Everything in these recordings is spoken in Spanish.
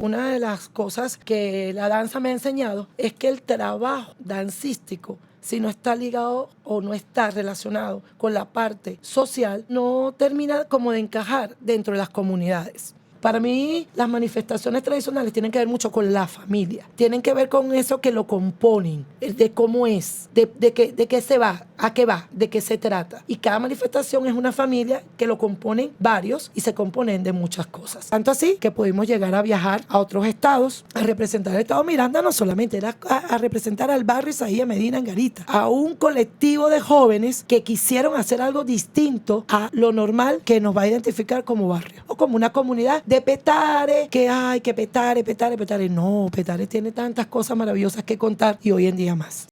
Una de las cosas que la danza me ha enseñado es que el trabajo dancístico, si no está ligado o no está relacionado con la parte social, no termina como de encajar dentro de las comunidades. Para mí, las manifestaciones tradicionales tienen que ver mucho con la familia. Tienen que ver con eso que lo componen, de cómo es, de qué se va, a qué va, de qué se trata. Y cada manifestación es una familia que lo componen varios y se componen de muchas cosas. Tanto así que pudimos llegar a viajar a otros estados, a representar el estado Miranda, no solamente era a representar al barrio Isaías Medina en Garita, a un colectivo de jóvenes que quisieron hacer algo distinto a lo normal que nos va a identificar como barrio o como una comunidad de Petare, que ay, que Petare. No, Petare tiene tantas cosas maravillosas que contar y hoy en día más.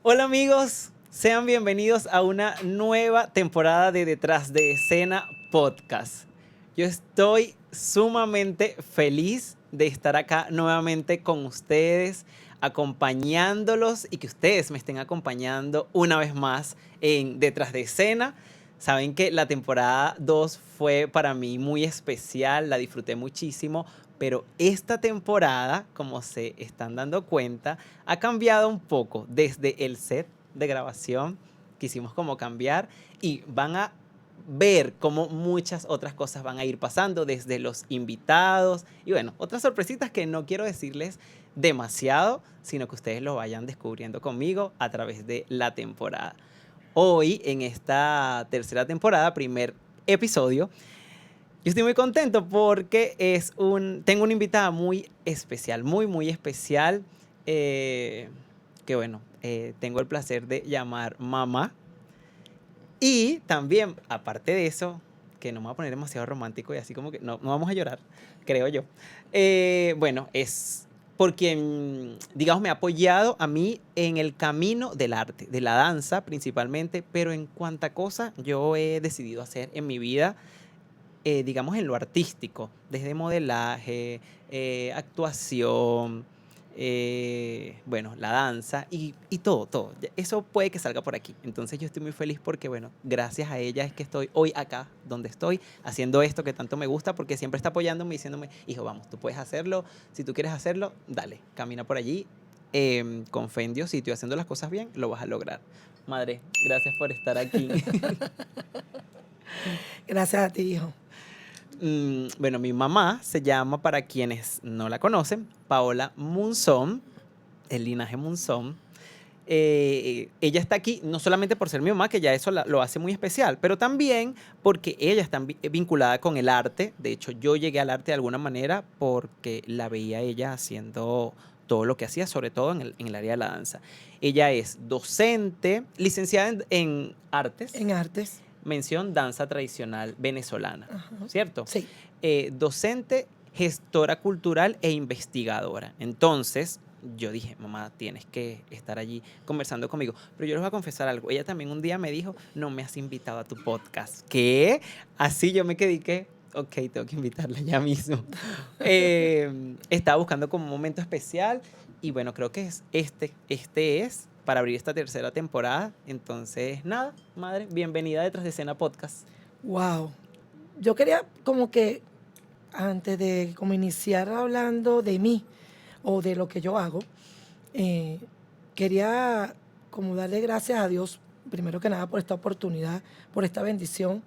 Hola amigos, sean bienvenidos a una nueva temporada de Detrás de Escena Podcast. Yo estoy sumamente feliz de estar acá nuevamente con ustedes, acompañándolos y que ustedes me estén acompañando una vez más en Detrás de Escena. Saben que la temporada 2 fue para mí muy especial, la disfruté muchísimo, pero esta temporada, como se están dando cuenta, ha cambiado un poco desde el set de grabación. Quisimos como cambiar y van a ver cómo muchas otras cosas van a ir pasando desde los invitados y bueno, otras sorpresitas que no quiero decirles demasiado, sino que ustedes lo vayan descubriendo conmigo a través de la temporada. Hoy, en esta tercera temporada, primer episodio, yo estoy muy contento porque tengo una invitada muy especial, muy especial, que bueno, tengo el placer de llamar mamá. Y también, aparte de eso, que no me voy a poner demasiado romántico y así como que no vamos a llorar, creo yo. Bueno, es por quien, digamos, me ha apoyado a mí en el camino del arte, de la danza principalmente, pero en cuanta cosa yo he decidido hacer en mi vida, digamos, en lo artístico, desde modelaje, actuación, bueno, la danza y todo. Eso puede que salga por aquí. Entonces yo estoy muy feliz porque, bueno, gracias a ella es que estoy hoy acá donde estoy, haciendo esto que tanto me gusta, porque siempre está apoyándome y diciéndome, hijo, vamos, tú puedes hacerlo, si tú quieres hacerlo, dale, camina por allí, con fe en Dios, si estoy haciendo las cosas bien, lo vas a lograr. Madre, gracias por estar aquí. Gracias a ti, hijo. Bueno, mi mamá se llama, para quienes no la conocen, Paola Monzón, el linaje Monzón. Ella está aquí no solamente por ser mi mamá, que ya eso lo hace muy especial, pero también porque ella está vinculada con el arte. De hecho, yo llegué al arte de alguna manera porque la veía ella haciendo todo lo que hacía, sobre todo en el área de la danza. Ella es docente, licenciada en artes. En artes. Mención danza tradicional venezolana, Ajá. ¿cierto? Sí. Docente, gestora cultural e investigadora. Entonces, yo dije, mamá, tienes que estar allí conversando conmigo. Pero yo les voy a confesar algo. Ella también un día me dijo, no me has invitado a tu podcast. ¿Qué? Así yo me quedé que, ok, tengo que invitarla ya mismo. Estaba buscando como un momento especial y bueno, creo que este es para abrir esta tercera temporada. Entonces, nada, madre, bienvenida a Detrás de Escena Podcast. Wow. Yo quería como que antes de como iniciar hablando de mí o de lo que yo hago, quería como darle gracias a Dios, primero que nada, por esta oportunidad, por esta bendición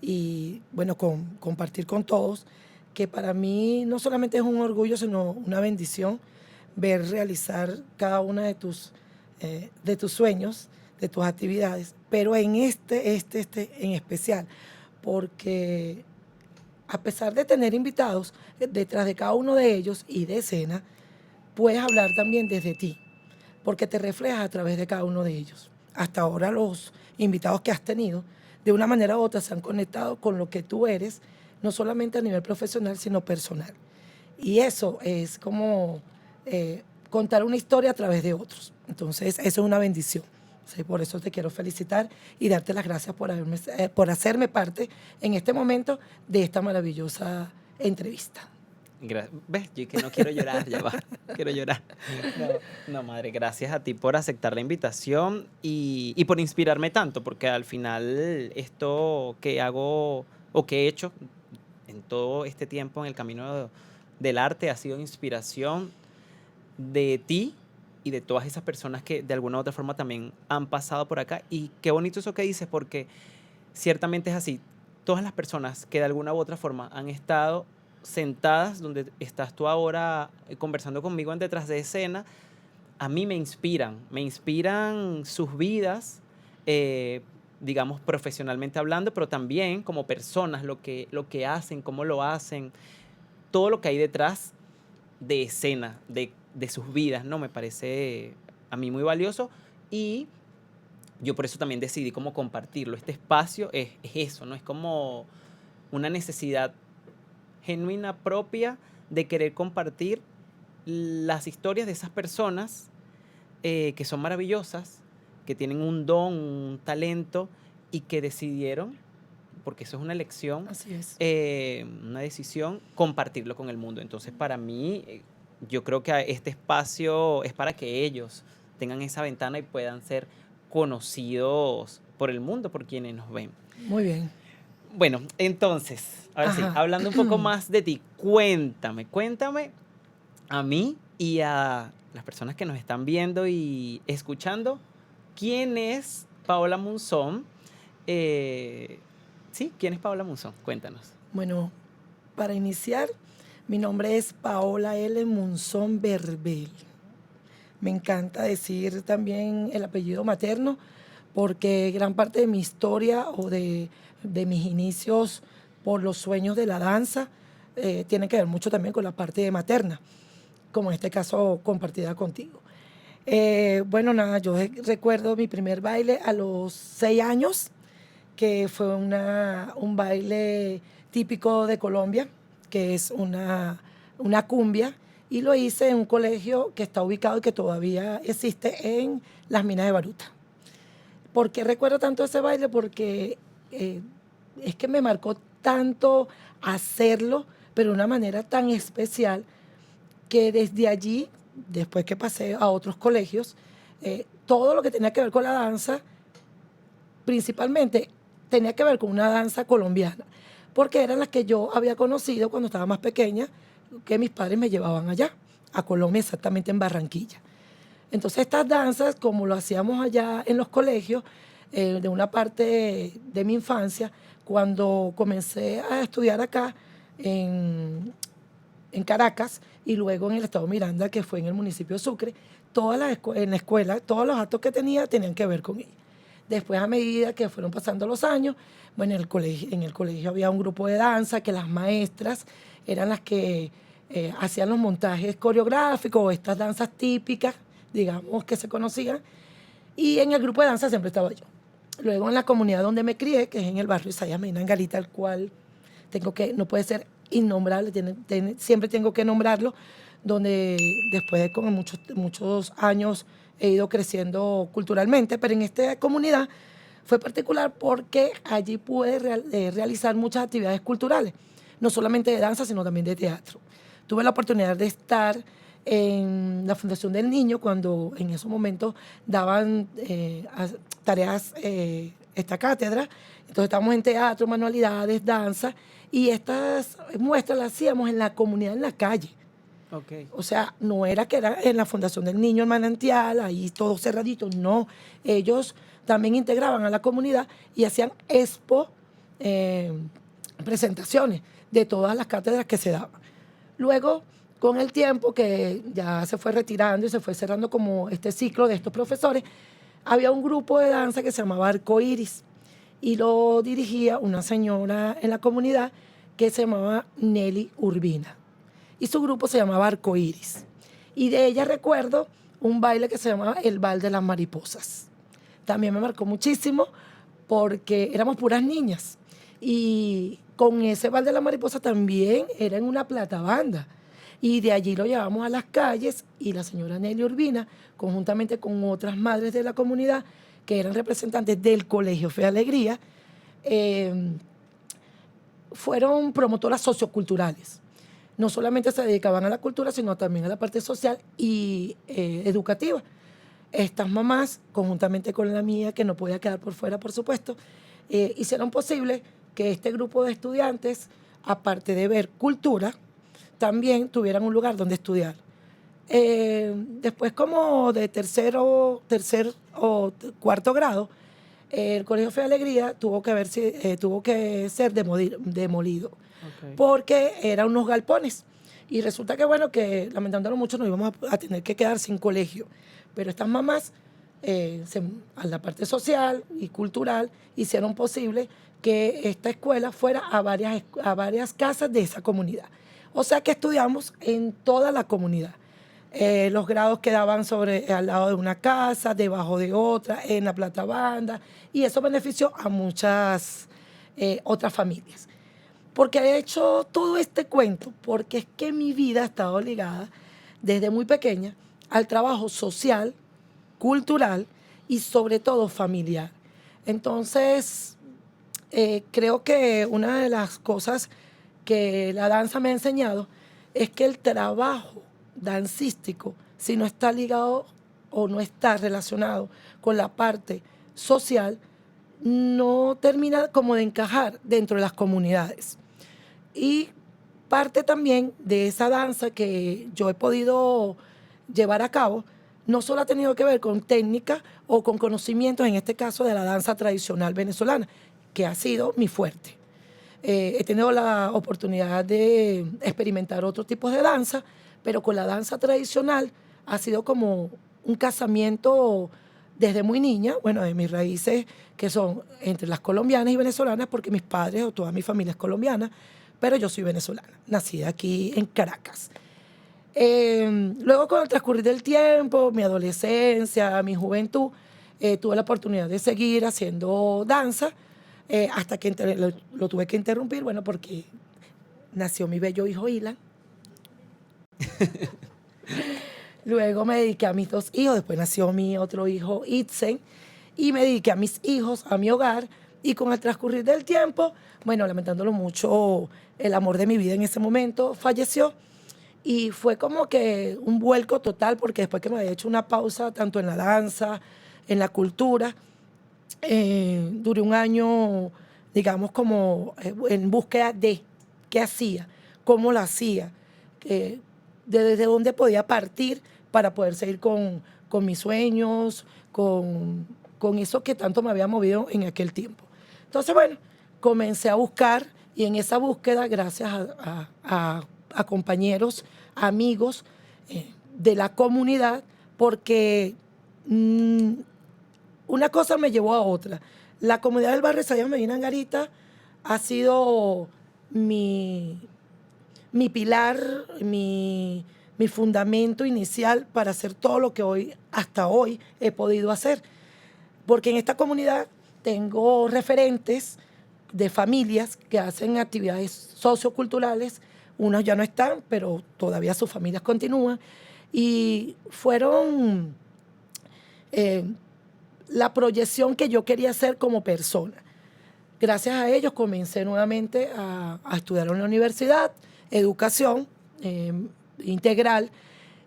y bueno, compartir con todos, que para mí no solamente es un orgullo, sino una bendición ver realizar cada una de tus sueños, de tus actividades, pero en este en especial, porque a pesar de tener invitados, detrás de cada uno de ellos y de escena, puedes hablar también desde ti, porque te reflejas a través de cada uno de ellos. Hasta ahora los invitados que has tenido, de una manera u otra, se han conectado con lo que tú eres, no solamente a nivel profesional, sino personal. Y eso es como contar una historia a través de otros. Entonces, eso es una bendición. Sí, por eso te quiero felicitar y darte las gracias por hacerme parte en este momento de esta maravillosa entrevista. ¿Ves? Yo que no quiero llorar, ya va. Quiero llorar. No, madre, gracias a ti por aceptar la invitación y por inspirarme tanto, porque al final esto que hago o que he hecho en todo este tiempo en el camino del arte ha sido inspiración de ti y de todas esas personas que de alguna u otra forma también han pasado por acá. Y qué bonito eso que dices, porque ciertamente es así. Todas las personas que de alguna u otra forma han estado sentadas donde estás tú ahora conversando conmigo en detrás de escena, a mí me inspiran sus vidas, digamos profesionalmente hablando, pero también como personas, lo que hacen, cómo lo hacen, todo lo que hay detrás de escena, de sus vidas, ¿no? Me parece a mí muy valioso y yo por eso también decidí cómo compartirlo. Este espacio es eso, ¿no? Es como una necesidad genuina propia de querer compartir las historias de esas personas que son maravillosas, que tienen un don, un talento y que decidieron, porque eso es una elección, Así es. una decisión, compartirlo con el mundo. Entonces, para mí, yo creo que este espacio es para que ellos tengan esa ventana y puedan ser conocidos por el mundo, por quienes nos ven. Muy bien. Bueno, entonces, ahora sí, Ajá. hablando un poco más de ti, cuéntame a mí y a las personas que nos están viendo y escuchando, ¿quién es Paola Monzón? Sí, ¿quién es Paola Monzón? Cuéntanos. Bueno, para iniciar, mi nombre es Paola L. Monzón Berbel. Me encanta decir también el apellido materno porque gran parte de mi historia o de mis inicios por los sueños de la danza tiene que ver mucho también con la parte materna, como en este caso compartida contigo. Bueno, nada, yo recuerdo mi primer baile a los 6 años, que fue un baile típico de Colombia, que es una cumbia, y lo hice en un colegio que está ubicado y que todavía existe en las Minas de Baruta. ¿Por qué recuerdo tanto ese baile? Porque es que me marcó tanto hacerlo, pero de una manera tan especial que desde allí, después que pasé a otros colegios, todo lo que tenía que ver con la danza, principalmente tenía que ver con una danza colombiana, porque eran las que yo había conocido cuando estaba más pequeña, que mis padres me llevaban allá, a Colombia, exactamente en Barranquilla. Entonces estas danzas, como lo hacíamos allá en los colegios, de una parte de mi infancia, cuando comencé a estudiar acá en Caracas y luego en el estado Miranda, que fue en el municipio de Sucre, en la escuela, todos los actos que tenía tenían que ver con ella. Después, a medida que fueron pasando los años, bueno, en el colegio había un grupo de danza que las maestras eran las que hacían los montajes coreográficos o estas danzas típicas, digamos, que se conocían. Y en el grupo de danza siempre estaba yo. Luego en la comunidad donde me crié, que es en el barrio Isaías Medina, en Galita, el cual no puede ser innombrable, siempre tengo que nombrarlo, donde después de con muchos años he ido creciendo culturalmente, pero en esta comunidad fue particular porque allí pude realizar muchas actividades culturales, no solamente de danza, sino también de teatro. Tuve la oportunidad de estar en la Fundación del Niño cuando en esos momentos daban tareas, esta cátedra. Entonces estábamos en teatro, manualidades, danza, y estas muestras las hacíamos en la comunidad, en la calle. Okay. O sea, no era que era en la Fundación del Niño, el manantial, ahí todo cerradito, no. Ellos también integraban a la comunidad y hacían presentaciones de todas las cátedras que se daban. Luego, con el tiempo que ya se fue retirando y se fue cerrando como este ciclo de estos profesores, había un grupo de danza que se llamaba Arcoíris y lo dirigía una señora en la comunidad que se llamaba Nelly Urbina. Y su grupo se llamaba Arcoíris. Y de ella recuerdo un baile que se llamaba El Bal de las Mariposas. También me marcó muchísimo porque éramos puras niñas. Y con ese Bal de las Mariposas también era en una platabanda. Y de allí lo llevamos a las calles y la señora Nelly Urbina, conjuntamente con otras madres de la comunidad, que eran representantes del Colegio Fe Alegría, fueron promotoras socioculturales. no solamente se dedicaban a la cultura, sino también a la parte social y educativa. Estas mamás, conjuntamente con la mía, que no podía quedar por fuera, por supuesto, hicieron posible que este grupo de estudiantes, aparte de ver cultura, también tuvieran un lugar donde estudiar. Después, como de tercer o cuarto grado, el Colegio Fe y Alegría tuvo que ser demolido, porque eran unos galpones. Y resulta que, bueno, que lamentándolo mucho nos íbamos a tener que quedar sin colegio. Pero estas mamás, a la parte social y cultural, hicieron posible que esta escuela fuera a varias casas de esa comunidad. O sea que estudiamos en toda la comunidad. Los grados quedaban al lado de una casa, debajo de otra, en la plata banda, y eso benefició a muchas otras familias. Porque he hecho todo este cuento, porque es que mi vida ha estado ligada desde muy pequeña al trabajo social, cultural y sobre todo familiar. Entonces, creo que una de las cosas que la danza me ha enseñado es que el trabajo dancístico, si no está ligado o no está relacionado con la parte social, no termina como de encajar dentro de las comunidades. Y parte también de esa danza que yo he podido llevar a cabo, no solo ha tenido que ver con técnica o con conocimientos, en este caso de la danza tradicional venezolana, que ha sido mi fuerte. He tenido la oportunidad de experimentar otros tipos de danza, pero con la danza tradicional ha sido como un casamiento desde muy niña, bueno, de mis raíces que son entre las colombianas y venezolanas, porque mis padres o toda mi familia es colombiana, pero yo soy venezolana, nacida aquí en Caracas. Luego, con el transcurrir del tiempo, mi adolescencia, mi juventud, tuve la oportunidad de seguir haciendo danza, hasta que lo tuve que interrumpir, bueno, porque nació mi bello hijo Ilan. Luego me dediqué a mis 2 hijos, después nació mi otro hijo Itzen, y me dediqué a mis hijos, a mi hogar, y con el transcurrir del tiempo, bueno, lamentándolo mucho, el amor de mi vida en ese momento falleció, y fue como que un vuelco total, porque después que me había hecho una pausa tanto en la danza, en la cultura, duré un año, digamos, como en búsqueda de qué hacía, cómo lo hacía, desde dónde podía partir para poder seguir con mis sueños, con eso que tanto me había movido en aquel tiempo. Entonces, bueno, comencé a buscar, y en esa búsqueda, gracias a compañeros, amigos de la comunidad, porque una cosa me llevó a otra. La comunidad del barrio Sayas Medina Angarita ha sido mi pilar, mi fundamento inicial para hacer todo lo que hasta hoy he podido hacer. Porque en esta comunidad tengo referentes de familias que hacen actividades socioculturales. Unos ya no están, pero todavía sus familias continúan. Y fueron la proyección que yo quería hacer como persona. Gracias a ellos comencé nuevamente a estudiar en la universidad, educación integral,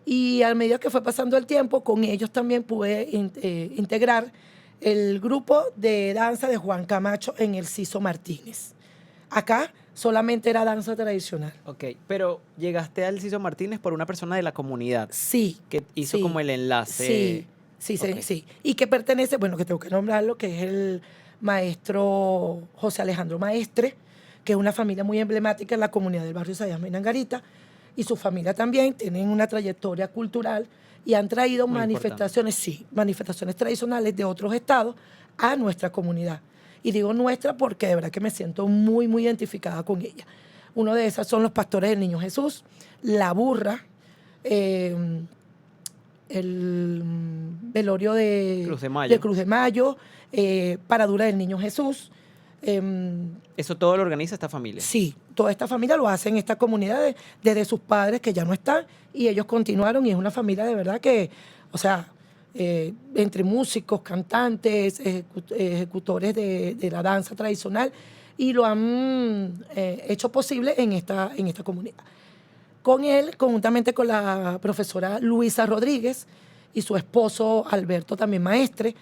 y a medida que fue pasando el tiempo, con ellos también pude integrar el grupo de danza de Juan Camacho en el Ciso Martínez. Acá solamente era danza tradicional. Ok, pero llegaste al Ciso Martínez por una persona de la comunidad. Sí. Que hizo sí, como el enlace. Sí. Y que pertenece, bueno, que tengo que nombrarlo, que es el maestro José Alejandro Maestre, que es una familia muy emblemática en la comunidad del barrio Sayas Medina Angarita, y su familia también tienen una trayectoria cultural y han traído manifestaciones tradicionales de otros estados a nuestra comunidad. Y digo nuestra porque de verdad que me siento muy, muy identificada con ella. Uno de esas son los pastores del Niño Jesús, la burra, el velorio de Cruz de Mayo, Paradura del Niño Jesús. ¿Eso todo lo organiza esta familia? Sí, toda esta familia lo hace en esta comunidad desde sus padres que ya no están, y ellos continuaron, y es una familia de verdad que, o sea, entre músicos, cantantes, ejecutores de la danza tradicional, y lo han hecho posible en esta comunidad. Con él, conjuntamente con la profesora Luisa Rodríguez y su esposo Alberto, también maestre,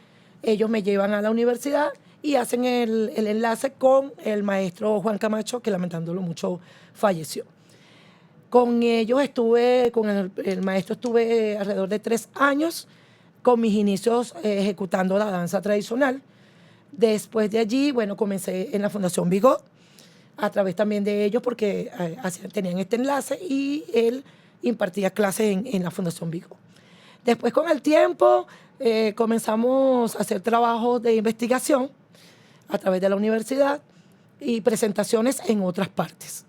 ellos me llevan a la universidad y hacen el enlace con el maestro Juan Camacho, que lamentándolo mucho falleció. Con ellos estuve, con el maestro estuve alrededor de 3 años, con mis inicios ejecutando la danza tradicional. Después de allí, bueno, comencé en la Fundación Bigot, a través también de ellos, porque tenían este enlace y él impartía clases en la Fundación Bigot. Después, con el tiempo, comenzamos a hacer trabajos de investigación a través de la universidad y presentaciones en otras partes.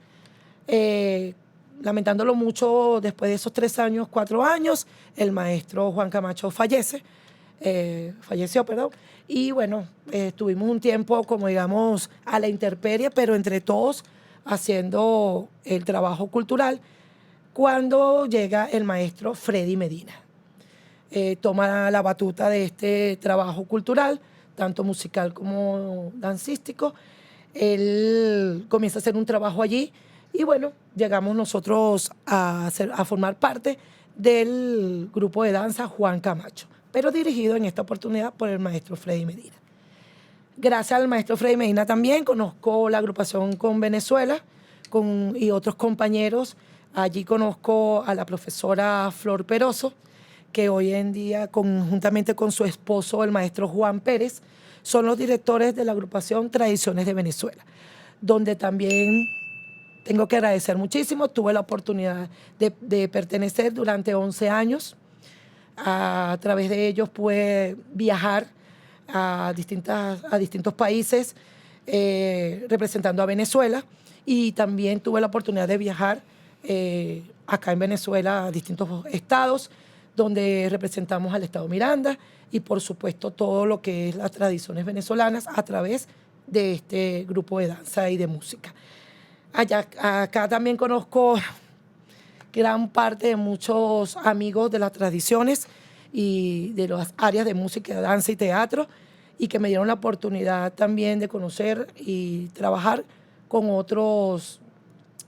Lamentándolo mucho, después de esos 3 años, 4 años, el maestro Juan Camacho falleció, y bueno, estuvimos un tiempo, como digamos, a la intemperie, pero entre todos haciendo el trabajo cultural, cuando llega el maestro Freddy Medina. Toma la batuta de este trabajo cultural, tanto musical como dancístico. Él comienza a hacer un trabajo allí y bueno, llegamos nosotros a formar parte del grupo de danza Juan Camacho, pero dirigido en esta oportunidad por el maestro Freddy Medina. Gracias al maestro Freddy Medina también conozco la agrupación con Venezuela y otros compañeros. Allí conozco a la profesora Flor Peroso, que hoy en día, conjuntamente con su esposo, el maestro Juan Pérez, son los directores de la agrupación Tradiciones de Venezuela, donde también tengo que agradecer muchísimo. Tuve la oportunidad de pertenecer durante 11 años. A través de ellos pude viajar a distintos países representando a Venezuela, y también tuve la oportunidad de viajar acá en Venezuela a distintos estados donde representamos al estado Miranda y por supuesto todo lo que es las tradiciones venezolanas a través de este grupo de danza y de música. Acá también conozco gran parte de muchos amigos de las tradiciones y de las áreas de música, danza y teatro, y que me dieron la oportunidad también de conocer y trabajar con otros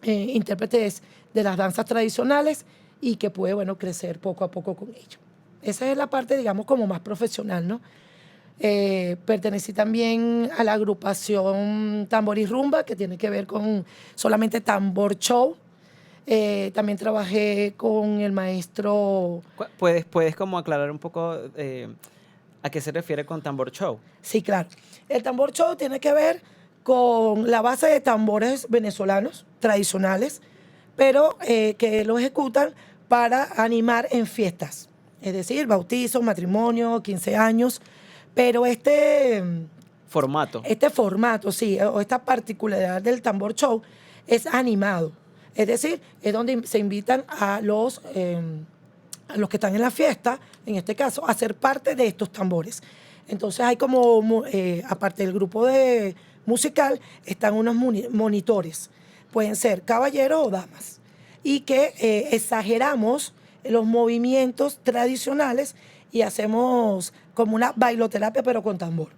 intérpretes de las danzas tradicionales y que pude, bueno, crecer poco a poco con ellos. Esa es la parte, digamos, como más profesional, ¿no? Pertenecí también a la agrupación Tambor y Rumba, que tiene que ver con solamente tambor show. También trabajé con el maestro... ¿Puedes como aclarar un poco a qué se refiere con tambor show? Sí, claro. El tambor show tiene que ver con la base de tambores venezolanos tradicionales, pero que lo ejecutan para animar en fiestas, es decir, bautizos, matrimonio, 15 años, pero este formato, sí, o esta particularidad del tambor show es animado, es decir, es donde se invitan a los que están en la fiesta, en este caso, a ser parte de estos tambores. Entonces hay como, aparte del grupo musical, están unos monitores, pueden ser caballeros o damas, y que exageramos los movimientos tradicionales y hacemos como una bailoterapia pero con tambor.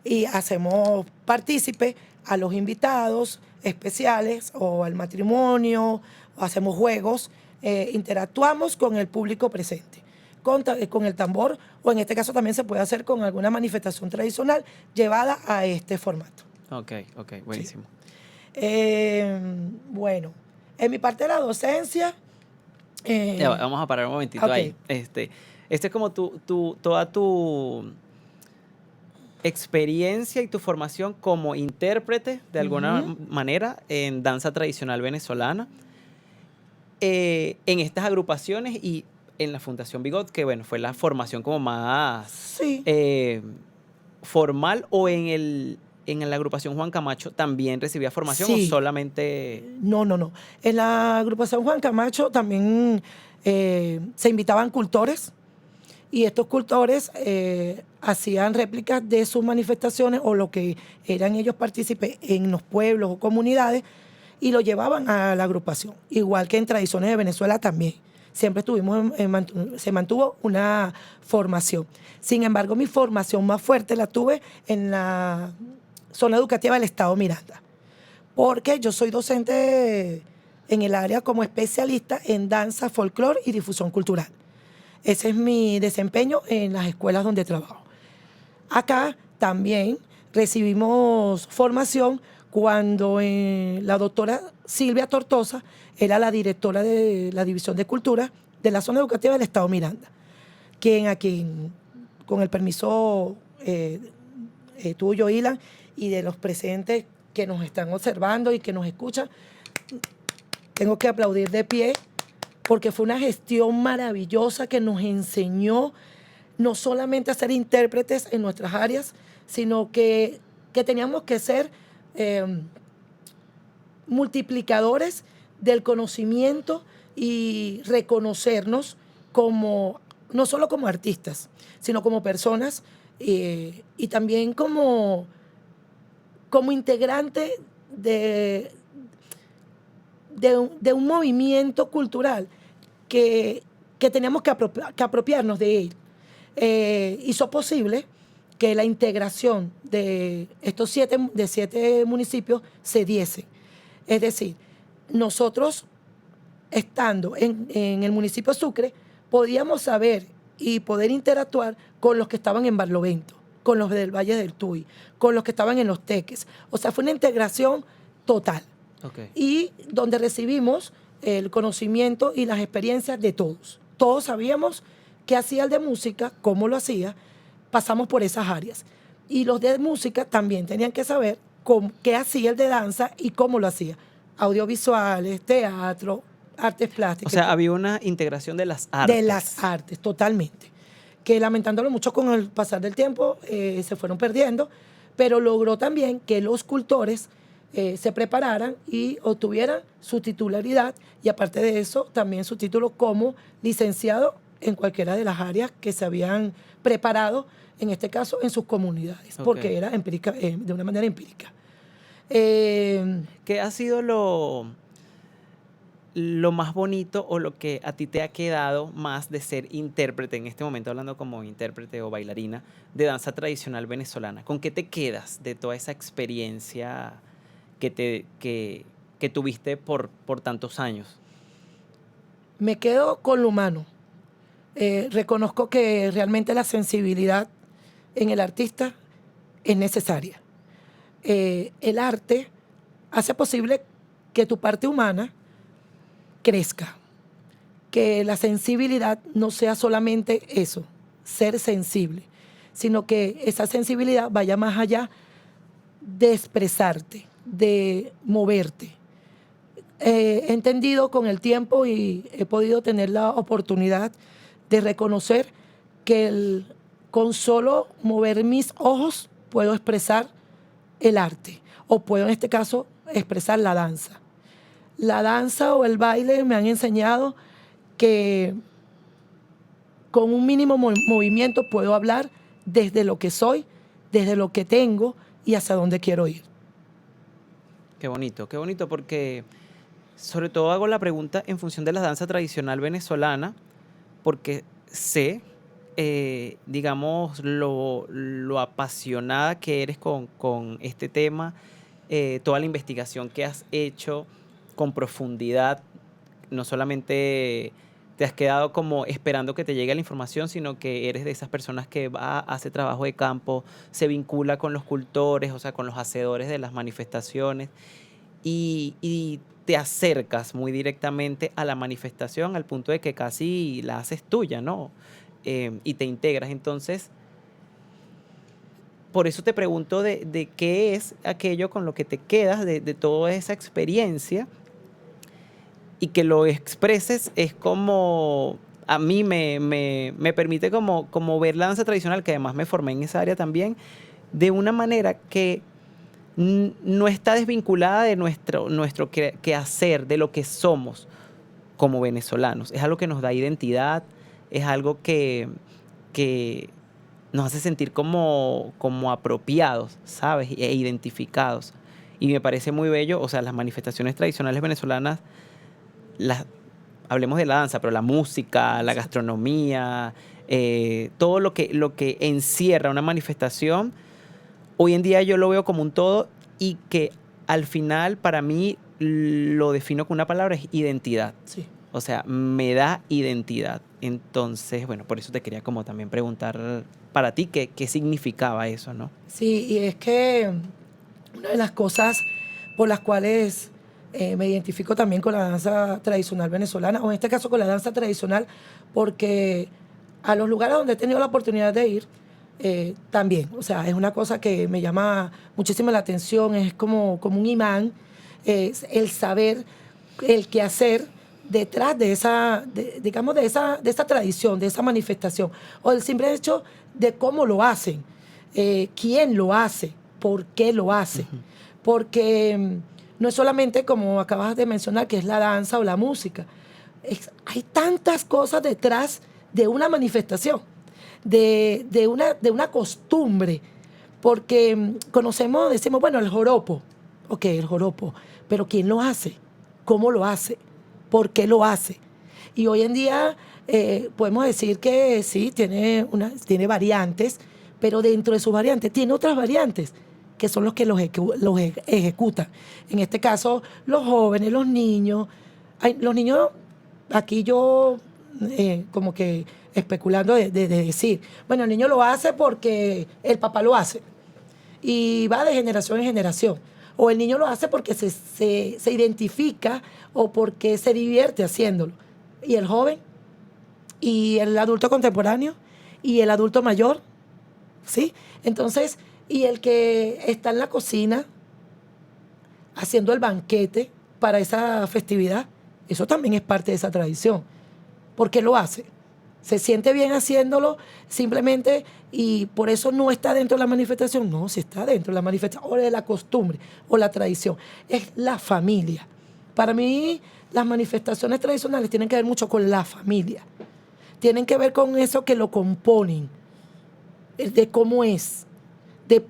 Y hacemos partícipe a los invitados especiales o al matrimonio, o hacemos juegos, interactuamos con el público presente, con el tambor, o en este caso también se puede hacer con alguna manifestación tradicional llevada a este formato. Ok, buenísimo. Sí. Bueno, en mi parte de la docencia... Ya, vamos a parar un momentito ahí. Este es como toda tu experiencia y tu formación como intérprete, de alguna manera, en danza tradicional venezolana, en estas agrupaciones y en la Fundación Bigot, que bueno, fue la formación como más formal, o en la agrupación Juan Camacho también recibía formación, o solamente... No. En la agrupación Juan Camacho también se invitaban cultores, y estos cultores hacían réplicas de sus manifestaciones o lo que eran ellos partícipes en los pueblos o comunidades, y lo llevaban a la agrupación. Igual que en Tradiciones de Venezuela también. Siempre se mantuvo una formación. Sin embargo, mi formación más fuerte la tuve en la zona educativa del estado Miranda, porque yo soy docente en el área como especialista en danza, folclore y difusión cultural. Ese es mi desempeño en las escuelas donde trabajo. Acá también recibimos formación cuando la doctora Silvia Tortosa era la directora de la División de Cultura de la Zona Educativa del Estado Miranda, quien aquí, con el permiso tuyo, Ilan, y de los presentes que nos están observando y que nos escuchan, tengo que aplaudir de pie porque fue una gestión maravillosa que nos enseñó no solamente a ser intérpretes en nuestras áreas, sino que teníamos que ser multiplicadores del conocimiento y reconocernos como, no solo como artistas, sino como personas y también como integrante de un movimiento cultural que teníamos que apropiarnos de él. Hizo posible que la integración de estos 7 municipios se diese. Es decir, nosotros, estando en el municipio de Sucre, podíamos saber y poder interactuar con los que estaban en Barlovento, con los del Valle del Tuy, con los que estaban en Los Teques. O sea, fue una integración total. Okay. Y donde recibimos el conocimiento y las experiencias de todos. Todos sabíamos qué hacía el de música, cómo lo hacía, pasamos por esas áreas. Y los de música también tenían que saber qué hacía el de danza y cómo lo hacía. Audiovisuales, teatro, artes plásticas. O sea, había una integración de las artes. De las artes, totalmente. Que lamentándolo mucho con el pasar del tiempo, se fueron perdiendo, pero logró también que los cultores se prepararan y obtuvieran su titularidad y aparte de eso también su título como licenciado en cualquiera de las áreas que se habían preparado, en este caso en sus comunidades, Okay. porque era empírica, de una manera empírica. ¿Qué ha sido lo más bonito o lo que a ti te ha quedado más de ser intérprete, en este momento hablando como intérprete o bailarina de danza tradicional venezolana? ¿Con qué te quedas de toda esa experiencia que tuviste por tantos años? Me quedo con lo humano. Reconozco que realmente la sensibilidad en el artista es necesaria. El arte hace posible que tu parte humana crezca, que la sensibilidad no sea solamente eso, ser sensible, sino que esa sensibilidad vaya más allá de expresarte, de moverte. He entendido con el tiempo y he podido tener la oportunidad de reconocer que con solo mover mis ojos puedo expresar el arte o puedo en este caso expresar la danza. La danza o el baile me han enseñado que con un mínimo movimiento puedo hablar desde lo que soy, desde lo que tengo y hacia dónde quiero ir. Qué bonito porque sobre todo hago la pregunta en función de la danza tradicional venezolana porque sé, digamos, lo apasionada que eres con este tema, toda la investigación que has hecho con profundidad, no solamente te has quedado como esperando que te llegue la información, sino que eres de esas personas que va, hace trabajo de campo, se vincula con los cultores, o sea, con los hacedores de las manifestaciones y te acercas muy directamente a la manifestación al punto de que casi la haces tuya, ¿no? Y te integras. Entonces, por eso te pregunto de qué es aquello con lo que te quedas de toda esa experiencia y que lo expreses es como, a mí me permite como ver la danza tradicional, que además me formé en esa área también, de una manera que no está desvinculada de nuestro quehacer, de lo que somos como venezolanos. Es algo que nos da identidad, es algo que nos hace sentir como apropiados, ¿sabes? E identificados. Y me parece muy bello, o sea, las manifestaciones tradicionales venezolanas, hablemos de la danza, pero la música, la gastronomía, todo lo que encierra una manifestación, hoy en día yo lo veo como un todo y que al final para mí lo defino con una palabra, es identidad. Sí. O sea, me da identidad. Entonces, bueno, por eso te quería como también preguntar para ti qué significaba eso, ¿no? Sí, y es que una de las cosas por las cuales me identifico también con la danza tradicional venezolana, o en este caso con la danza tradicional, porque a los lugares donde he tenido la oportunidad de ir, también, o sea, es una cosa que me llama muchísimo la atención, es como un imán, es el saber, el quehacer detrás de esa, digamos, de esa tradición, de esa manifestación, o el simple hecho de cómo lo hacen, quién lo hace, por qué lo hace. Porque no es solamente como acabas de mencionar, que es la danza o la música. Hay tantas cosas detrás de una manifestación, de una costumbre. Porque conocemos, decimos, bueno, el joropo. Ok, el joropo. Pero ¿quién lo hace? ¿Cómo lo hace? ¿Por qué lo hace? Y hoy en día podemos decir que sí, tiene variantes, pero dentro de sus variantes tiene otras variantes que son los que los ejecutan. En este caso, los jóvenes, los niños. Los niños, aquí yo como que especulando de decir, bueno, el niño lo hace porque el papá lo hace y va de generación en generación. O el niño lo hace porque se identifica o porque se divierte haciéndolo. Y el joven, y el adulto contemporáneo, y el adulto mayor, ¿sí? Entonces, y el que está en la cocina haciendo el banquete para esa festividad, eso también es parte de esa tradición. ¿Por qué lo hace? ¿Se siente bien haciéndolo simplemente y por eso no está dentro de la manifestación? No, si está dentro de la manifestación o de la costumbre o la tradición. Es la familia. Para mí, las manifestaciones tradicionales tienen que ver mucho con la familia. Tienen que ver con eso que lo componen, de cómo es, de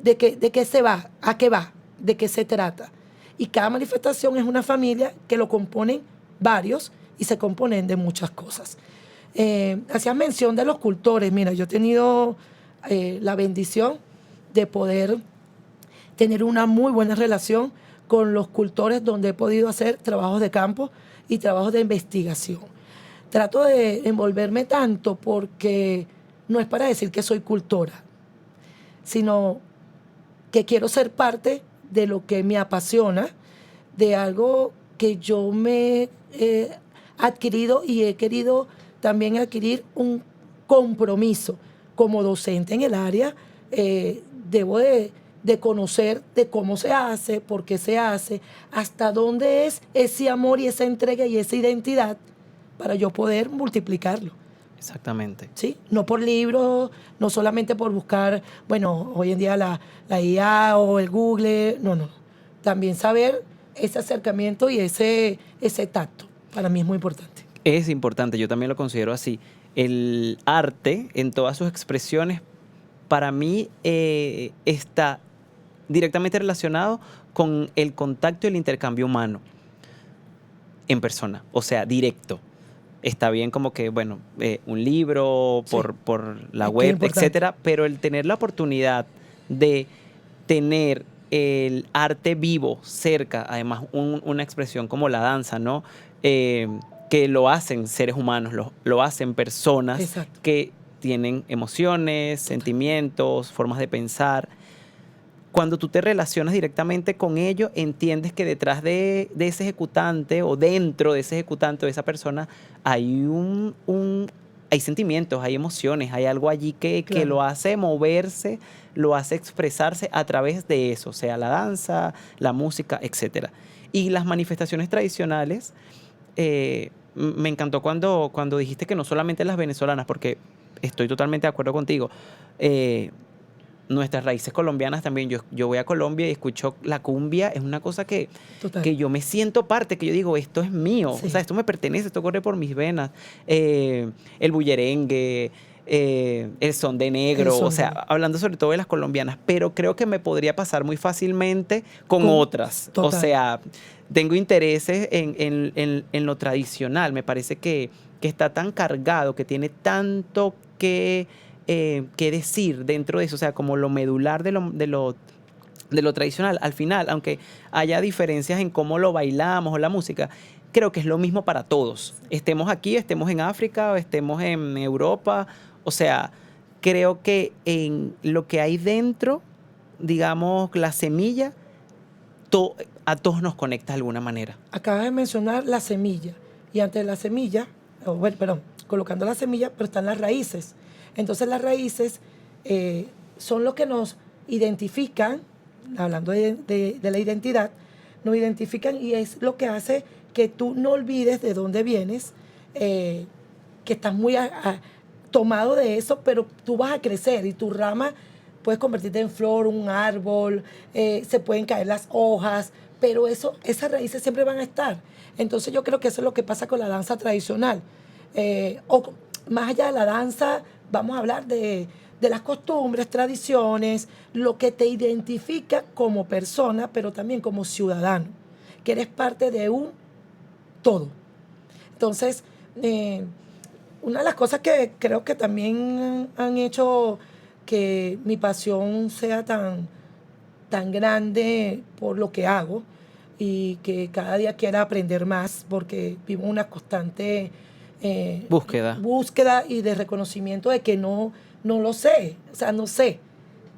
qué se va, a qué va, de qué se trata. Y cada manifestación es una familia que lo componen varios y se componen de muchas cosas. Hacías mención de los cultores. Mira, yo he tenido la bendición de poder tener una muy buena relación con los cultores donde he podido hacer trabajos de campo y trabajos de investigación. Trato de envolverme tanto porque no es para decir que soy cultora, sino que quiero ser parte de lo que me apasiona, de algo que yo me he adquirido y he querido también adquirir un compromiso como docente en el área. Debo de conocer de cómo se hace, por qué se hace, hasta dónde es ese amor y esa entrega y esa identidad para yo poder multiplicarlo. Exactamente. ¿Sí? No por libros, no solamente por buscar, bueno, hoy en día la IA o el Google, no. También saber ese acercamiento y ese tacto, para mí es muy importante. Es importante, yo también lo considero así. El arte, en todas sus expresiones, para mí está directamente relacionado con el contacto y el intercambio humano en persona, o sea, directo. Está bien como que, bueno, un libro por la web, etcétera, pero el tener la oportunidad de tener el arte vivo cerca, además una expresión como la danza, ¿no? Que lo hacen seres humanos, lo hacen personas Exacto. que tienen emociones, sentimientos, formas de pensar. Cuando tú te relacionas directamente con ellos, entiendes que detrás de ese ejecutante o dentro de ese ejecutante o de esa persona hay hay sentimientos, hay emociones, hay algo allí que lo hace moverse, lo hace expresarse a través de eso, sea la danza, la música, etc. Y las manifestaciones tradicionales, me encantó cuando dijiste que no solamente las venezolanas, porque estoy totalmente de acuerdo contigo, nuestras raíces colombianas también. Yo voy a Colombia y escucho la cumbia, es una cosa que yo me siento parte, que yo digo, esto es mío, Sí. o sea, esto me pertenece, esto corre por mis venas. El bullerengue, el son de negro, o sea, hablando sobre todo de las colombianas, pero creo que me podría pasar muy fácilmente con otras. Total. O sea, tengo intereses en lo tradicional, me parece que está tan cargado, que tiene tanto que decir dentro de eso, o sea, como lo medular de lo de lo tradicional. Al final, aunque haya diferencias en cómo lo bailamos o la música, creo que es lo mismo para todos. Estemos aquí, estemos en África, o estemos en Europa. O sea, creo que en lo que hay dentro, digamos, la semilla, a todos nos conecta de alguna manera. Acabas de mencionar la semilla. Y antes de la semilla, bueno, perdón, colocando la semilla, pero están las raíces. Entonces las raíces son lo que nos identifican, hablando de la identidad, nos identifican y es lo que hace que tú no olvides de dónde vienes, que estás muy tomado de eso, pero tú vas a crecer y tu rama puedes convertirte en flor, un árbol, se pueden caer las hojas, pero esas raíces siempre van a estar. Entonces yo creo que eso es lo que pasa con la danza tradicional. O más allá de la danza, vamos a hablar de las costumbres, tradiciones, lo que te identifica como persona, pero también como ciudadano, que eres parte de un todo. Entonces, una de las cosas que creo que también han hecho que mi pasión sea tan grande por lo que hago y que cada día quiera aprender más porque vivo una constante búsqueda y de reconocimiento de que no lo sé, o sea, no sé.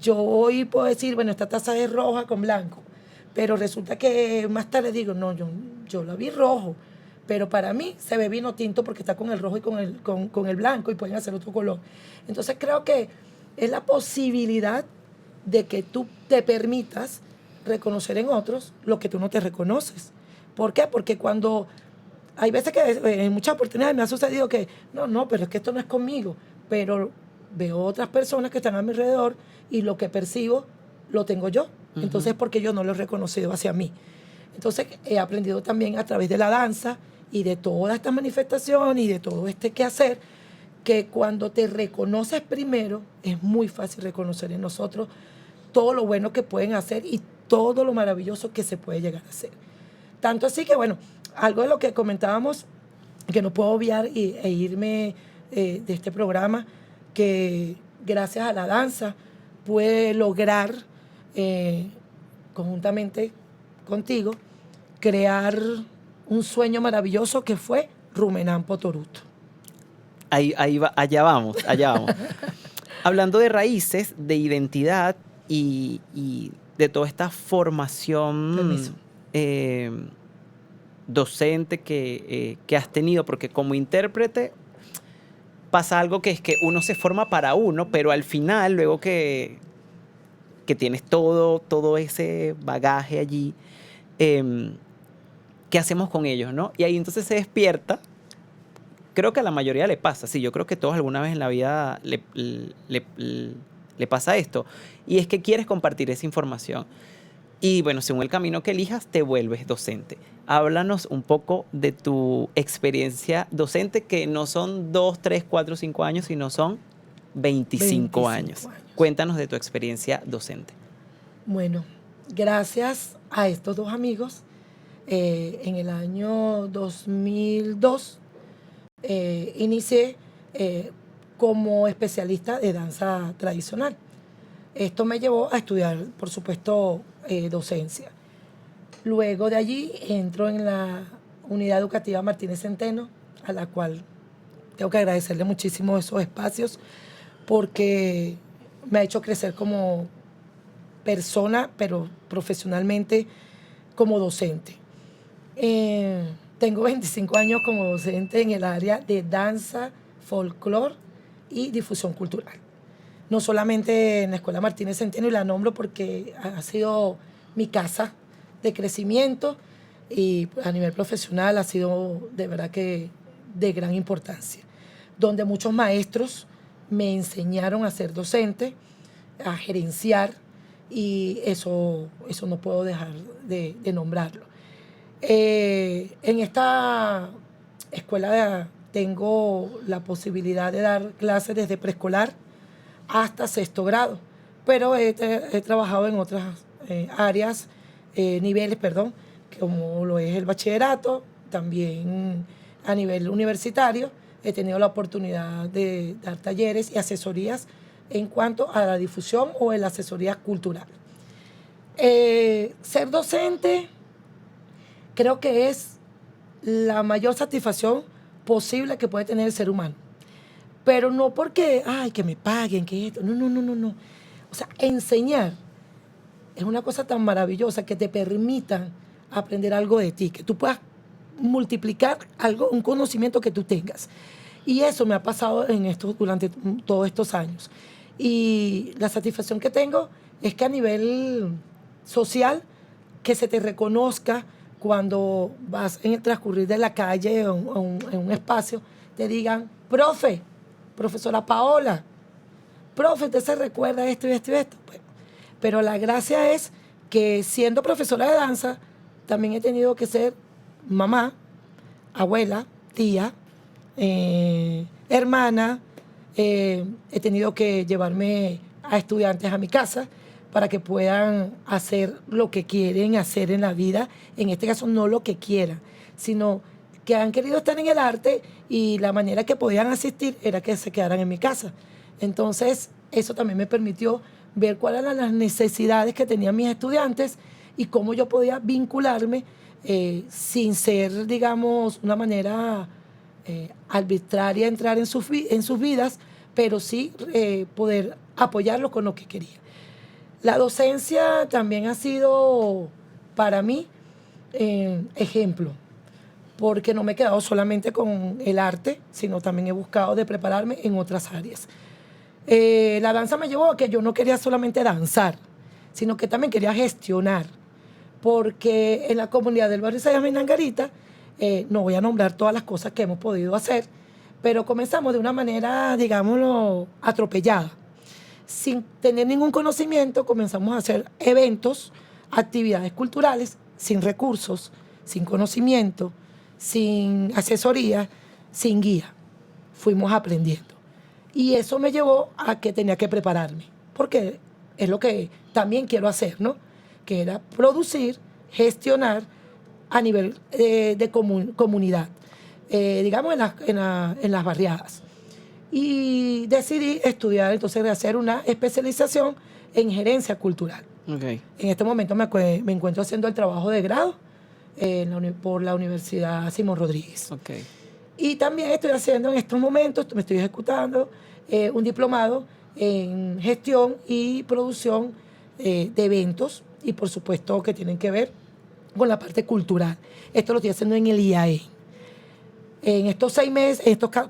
Yo hoy puedo decir, bueno, esta taza es roja con blanco, pero resulta que más tarde digo, no, yo la vi rojo, pero para mí se ve vino tinto porque está con el rojo y con el blanco y pueden hacer otro color. Entonces creo que es la posibilidad de que tú te permitas reconocer en otros lo que tú no te reconoces. ¿Por qué? Porque cuando hay veces que en muchas oportunidades me ha sucedido que no, pero es que esto no es conmigo, pero veo otras personas que están a mi alrededor y lo que percibo lo tengo yo. Entonces, porque yo no lo he reconocido hacia mí. Entonces, he aprendido también a través de la danza y de todas estas manifestaciones y de todo este quehacer, que cuando te reconoces primero, es muy fácil reconocer en nosotros todo lo bueno que pueden hacer y todo lo maravilloso que se puede llegar a hacer. Tanto así que, bueno, algo de lo que comentábamos, que no puedo obviar e irme de este programa, que gracias a la danza pude lograr, conjuntamente contigo, crear un sueño maravilloso que fue Rumenán Potoruto. Allá vamos. Hablando de raíces, de identidad y de toda esta formación docente que has tenido, porque como intérprete pasa algo que es que uno se forma para uno, pero al final, luego que tienes todo ese bagaje allí, ¿qué hacemos con ellos, no? Y ahí entonces se despierta. Creo que a la mayoría le pasa, sí, yo creo que todos alguna vez en la vida le pasa esto. Y es que quieres compartir esa información. Y bueno, según el camino que elijas, te vuelves docente. Háblanos un poco de tu experiencia docente, que no son 2, 3, 4, 5 años, sino son 25 años. Cuéntanos de tu experiencia docente. Bueno, gracias a estos dos amigos, en el año 2002, inicié como especialista de danza tradicional. Esto me llevó a estudiar, por supuesto, docencia. Luego de allí entro en la Unidad Educativa Martínez Centeno, a la cual tengo que agradecerle muchísimo esos espacios porque me ha hecho crecer como persona, pero profesionalmente como docente. Tengo 25 años como docente en el área de danza, folclore y difusión cultural. No solamente en la Escuela Martínez Centeno, y la nombro porque ha sido mi casa de crecimiento y a nivel profesional ha sido de verdad que de gran importancia, donde muchos maestros me enseñaron a ser docente, a gerenciar, y eso no puedo dejar de nombrarlo. En esta escuela tengo la posibilidad de dar clases desde preescolar hasta sexto grado, pero he trabajado en otras niveles, como lo es el bachillerato, también a nivel universitario. He tenido la oportunidad de dar talleres y asesorías en cuanto a la difusión o en la asesoría cultural. Ser docente creo que es la mayor satisfacción posible que puede tener el ser humano. Pero no porque, ay, que me paguen, que esto. No, no, no, no, no. O sea, enseñar es una cosa tan maravillosa que te permitan aprender algo de ti, que tú puedas multiplicar algo, un conocimiento que tú tengas. Y eso me ha pasado durante todos estos años. Y la satisfacción que tengo es que a nivel social, que se te reconozca cuando vas en el transcurrir de la calle o en un espacio, te digan, profe, profesora Paola, profe, ¿usted se recuerda esto y esto y esto? Bueno, pero la gracia es que siendo profesora de danza, también he tenido que ser mamá, abuela, tía, hermana, he tenido que llevarme a estudiantes a mi casa para que puedan hacer lo que quieren hacer en la vida, en este caso no lo que quieran, sino que han querido estar en el arte y la manera que podían asistir era que se quedaran en mi casa. Entonces, eso también me permitió ver cuáles eran las necesidades que tenían mis estudiantes y cómo yo podía vincularme sin ser, digamos, una manera arbitraria entrar en sus vidas, pero sí poder apoyarlos con lo que quería. La docencia también ha sido para mí ejemplo, porque no me he quedado solamente con el arte, sino también he buscado de prepararme en otras áreas. La danza me llevó a que yo no quería solamente danzar, sino que también quería gestionar, porque en la comunidad del barrio Sayas Minangarita, no voy a nombrar todas las cosas que hemos podido hacer, pero comenzamos de una manera, digámoslo, atropellada. Sin tener ningún conocimiento, comenzamos a hacer eventos, actividades culturales, sin recursos, sin conocimiento, sin asesoría, sin guía. Fuimos aprendiendo. Y eso me llevó a que tenía que prepararme, porque es lo que también quiero hacer, ¿no? Que era producir, gestionar a nivel de comunidad, digamos en las barriadas. Y decidí estudiar, entonces, de hacer una especialización en gerencia cultural. Okay. En este momento me encuentro haciendo el trabajo de grado por la Universidad Simón Rodríguez. Okay. Y también estoy haciendo en estos momentos, me estoy ejecutando un diplomado en gestión y producción de eventos y por supuesto que tienen que ver con la parte cultural. Esto lo estoy haciendo en el IAE. En estos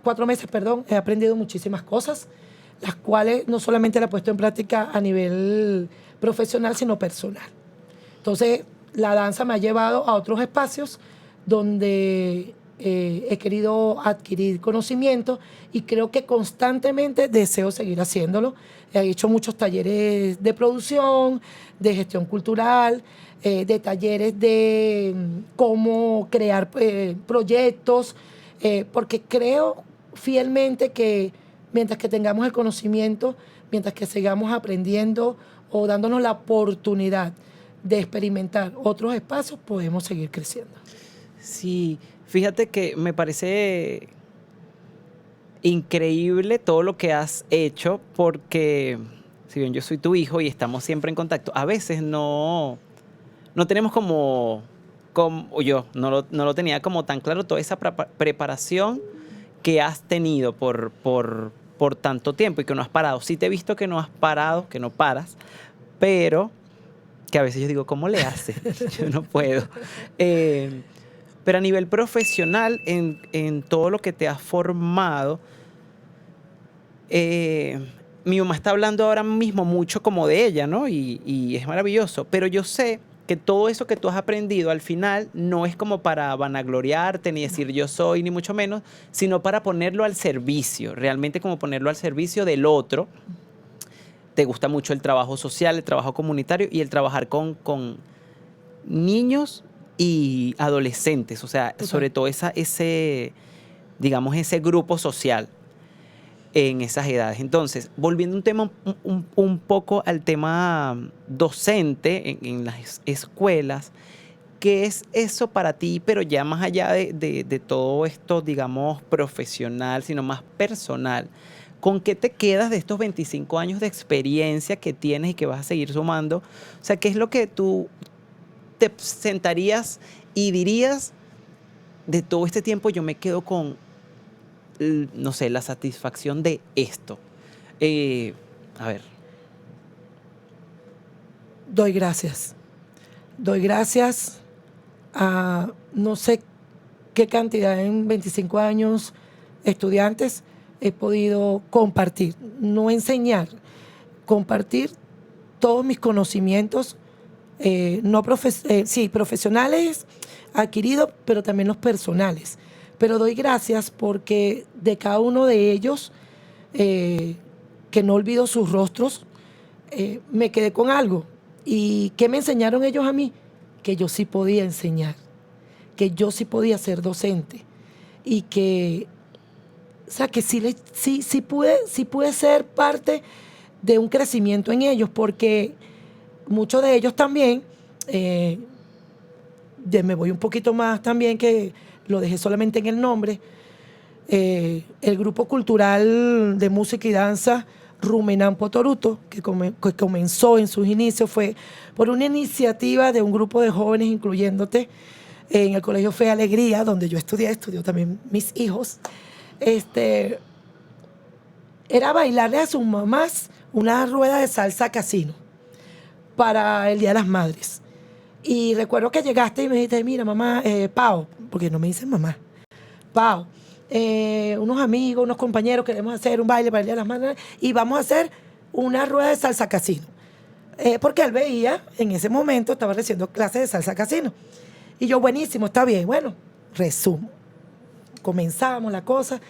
4 meses, he aprendido muchísimas cosas, las cuales no solamente las he puesto en práctica a nivel profesional, sino personal. Entonces, la danza me ha llevado a otros espacios donde he querido adquirir conocimiento y creo que constantemente deseo seguir haciéndolo. He hecho muchos talleres de producción, de gestión cultural, de talleres de cómo crear proyectos, porque creo fielmente que mientras que tengamos el conocimiento, mientras que sigamos aprendiendo o dándonos la oportunidad de experimentar otros espacios, podemos seguir creciendo. Sí, fíjate que me parece increíble todo lo que has hecho porque, si bien yo soy tu hijo y estamos siempre en contacto, a veces no tenemos como yo no lo tenía como tan claro toda esa preparación que has tenido por tanto tiempo y que no has parado. Sí te he visto que no has parado, que no paras, pero que a veces yo digo, ¿cómo le haces? Yo no puedo. Pero a nivel profesional, en todo lo que te has formado, mi mamá está hablando ahora mismo mucho como de ella, ¿no? Y es maravilloso. Pero yo sé que todo eso que tú has aprendido al final no es como para vanagloriarte, ni decir yo soy, ni mucho menos, sino para ponerlo al servicio, realmente como ponerlo al servicio del otro. Te gusta mucho el trabajo social, el trabajo comunitario y el trabajar con niños y adolescentes, o sea, sobre todo ese grupo social en esas edades. Entonces, volviendo un poco al tema docente en las escuelas, ¿qué es eso para ti, pero ya más allá de todo esto, digamos, profesional, sino más personal? ¿con qué te quedas de estos 25 años de experiencia que tienes y que vas a seguir sumando? O sea, ¿qué es lo que tú te sentarías y dirías, de todo este tiempo yo me quedo con, no sé, la satisfacción de esto? A ver. Doy gracias. Doy gracias a no sé qué cantidad en 25 años estudiantes he podido compartir, no enseñar, compartir todos mis conocimientos, no sí, profesionales adquiridos, pero también los personales. Pero doy gracias porque de cada uno de ellos, que no olvido sus rostros, me quedé con algo. ¿Y qué me enseñaron ellos a mí? Que yo sí podía enseñar, que yo sí podía ser docente y que, o sea, que sí pude ser parte de un crecimiento en ellos, porque muchos de ellos también, me voy un poquito más también, que lo dejé solamente en el nombre, el grupo cultural de música y danza Rumenampo Toruto, que comenzó en sus inicios, fue por una iniciativa de un grupo de jóvenes, incluyéndote, en el Colegio Fe Alegría, donde yo estudió también mis hijos. Era bailarle a sus mamás una rueda de salsa casino para el Día de las Madres. Y recuerdo que llegaste y me dijiste, mira, mamá, Pau, porque no me dicen mamá, Pau, unos amigos, unos compañeros, queremos hacer un baile para el Día de las Madres y vamos a hacer una rueda de salsa casino. Porque él veía, en ese momento, estaba recibiendo clases de salsa casino. Y yo, buenísimo, está bien. Bueno, resumo. Comenzamos la cosa.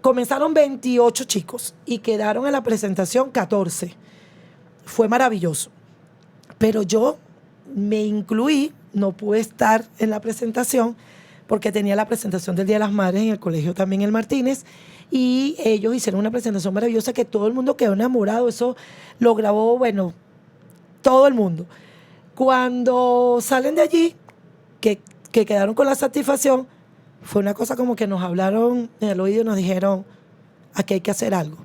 Comenzaron 28 chicos y quedaron en la presentación 14. Fue maravilloso. Pero yo me incluí, no pude estar en la presentación porque tenía la presentación del Día de las Madres en el colegio también el Martínez, y ellos hicieron una presentación maravillosa que todo el mundo quedó enamorado. Eso lo grabó, bueno, todo el mundo. Cuando salen de allí, que quedaron con la satisfacción, fue una cosa como que nos hablaron en el oído y nos dijeron, aquí hay que hacer algo.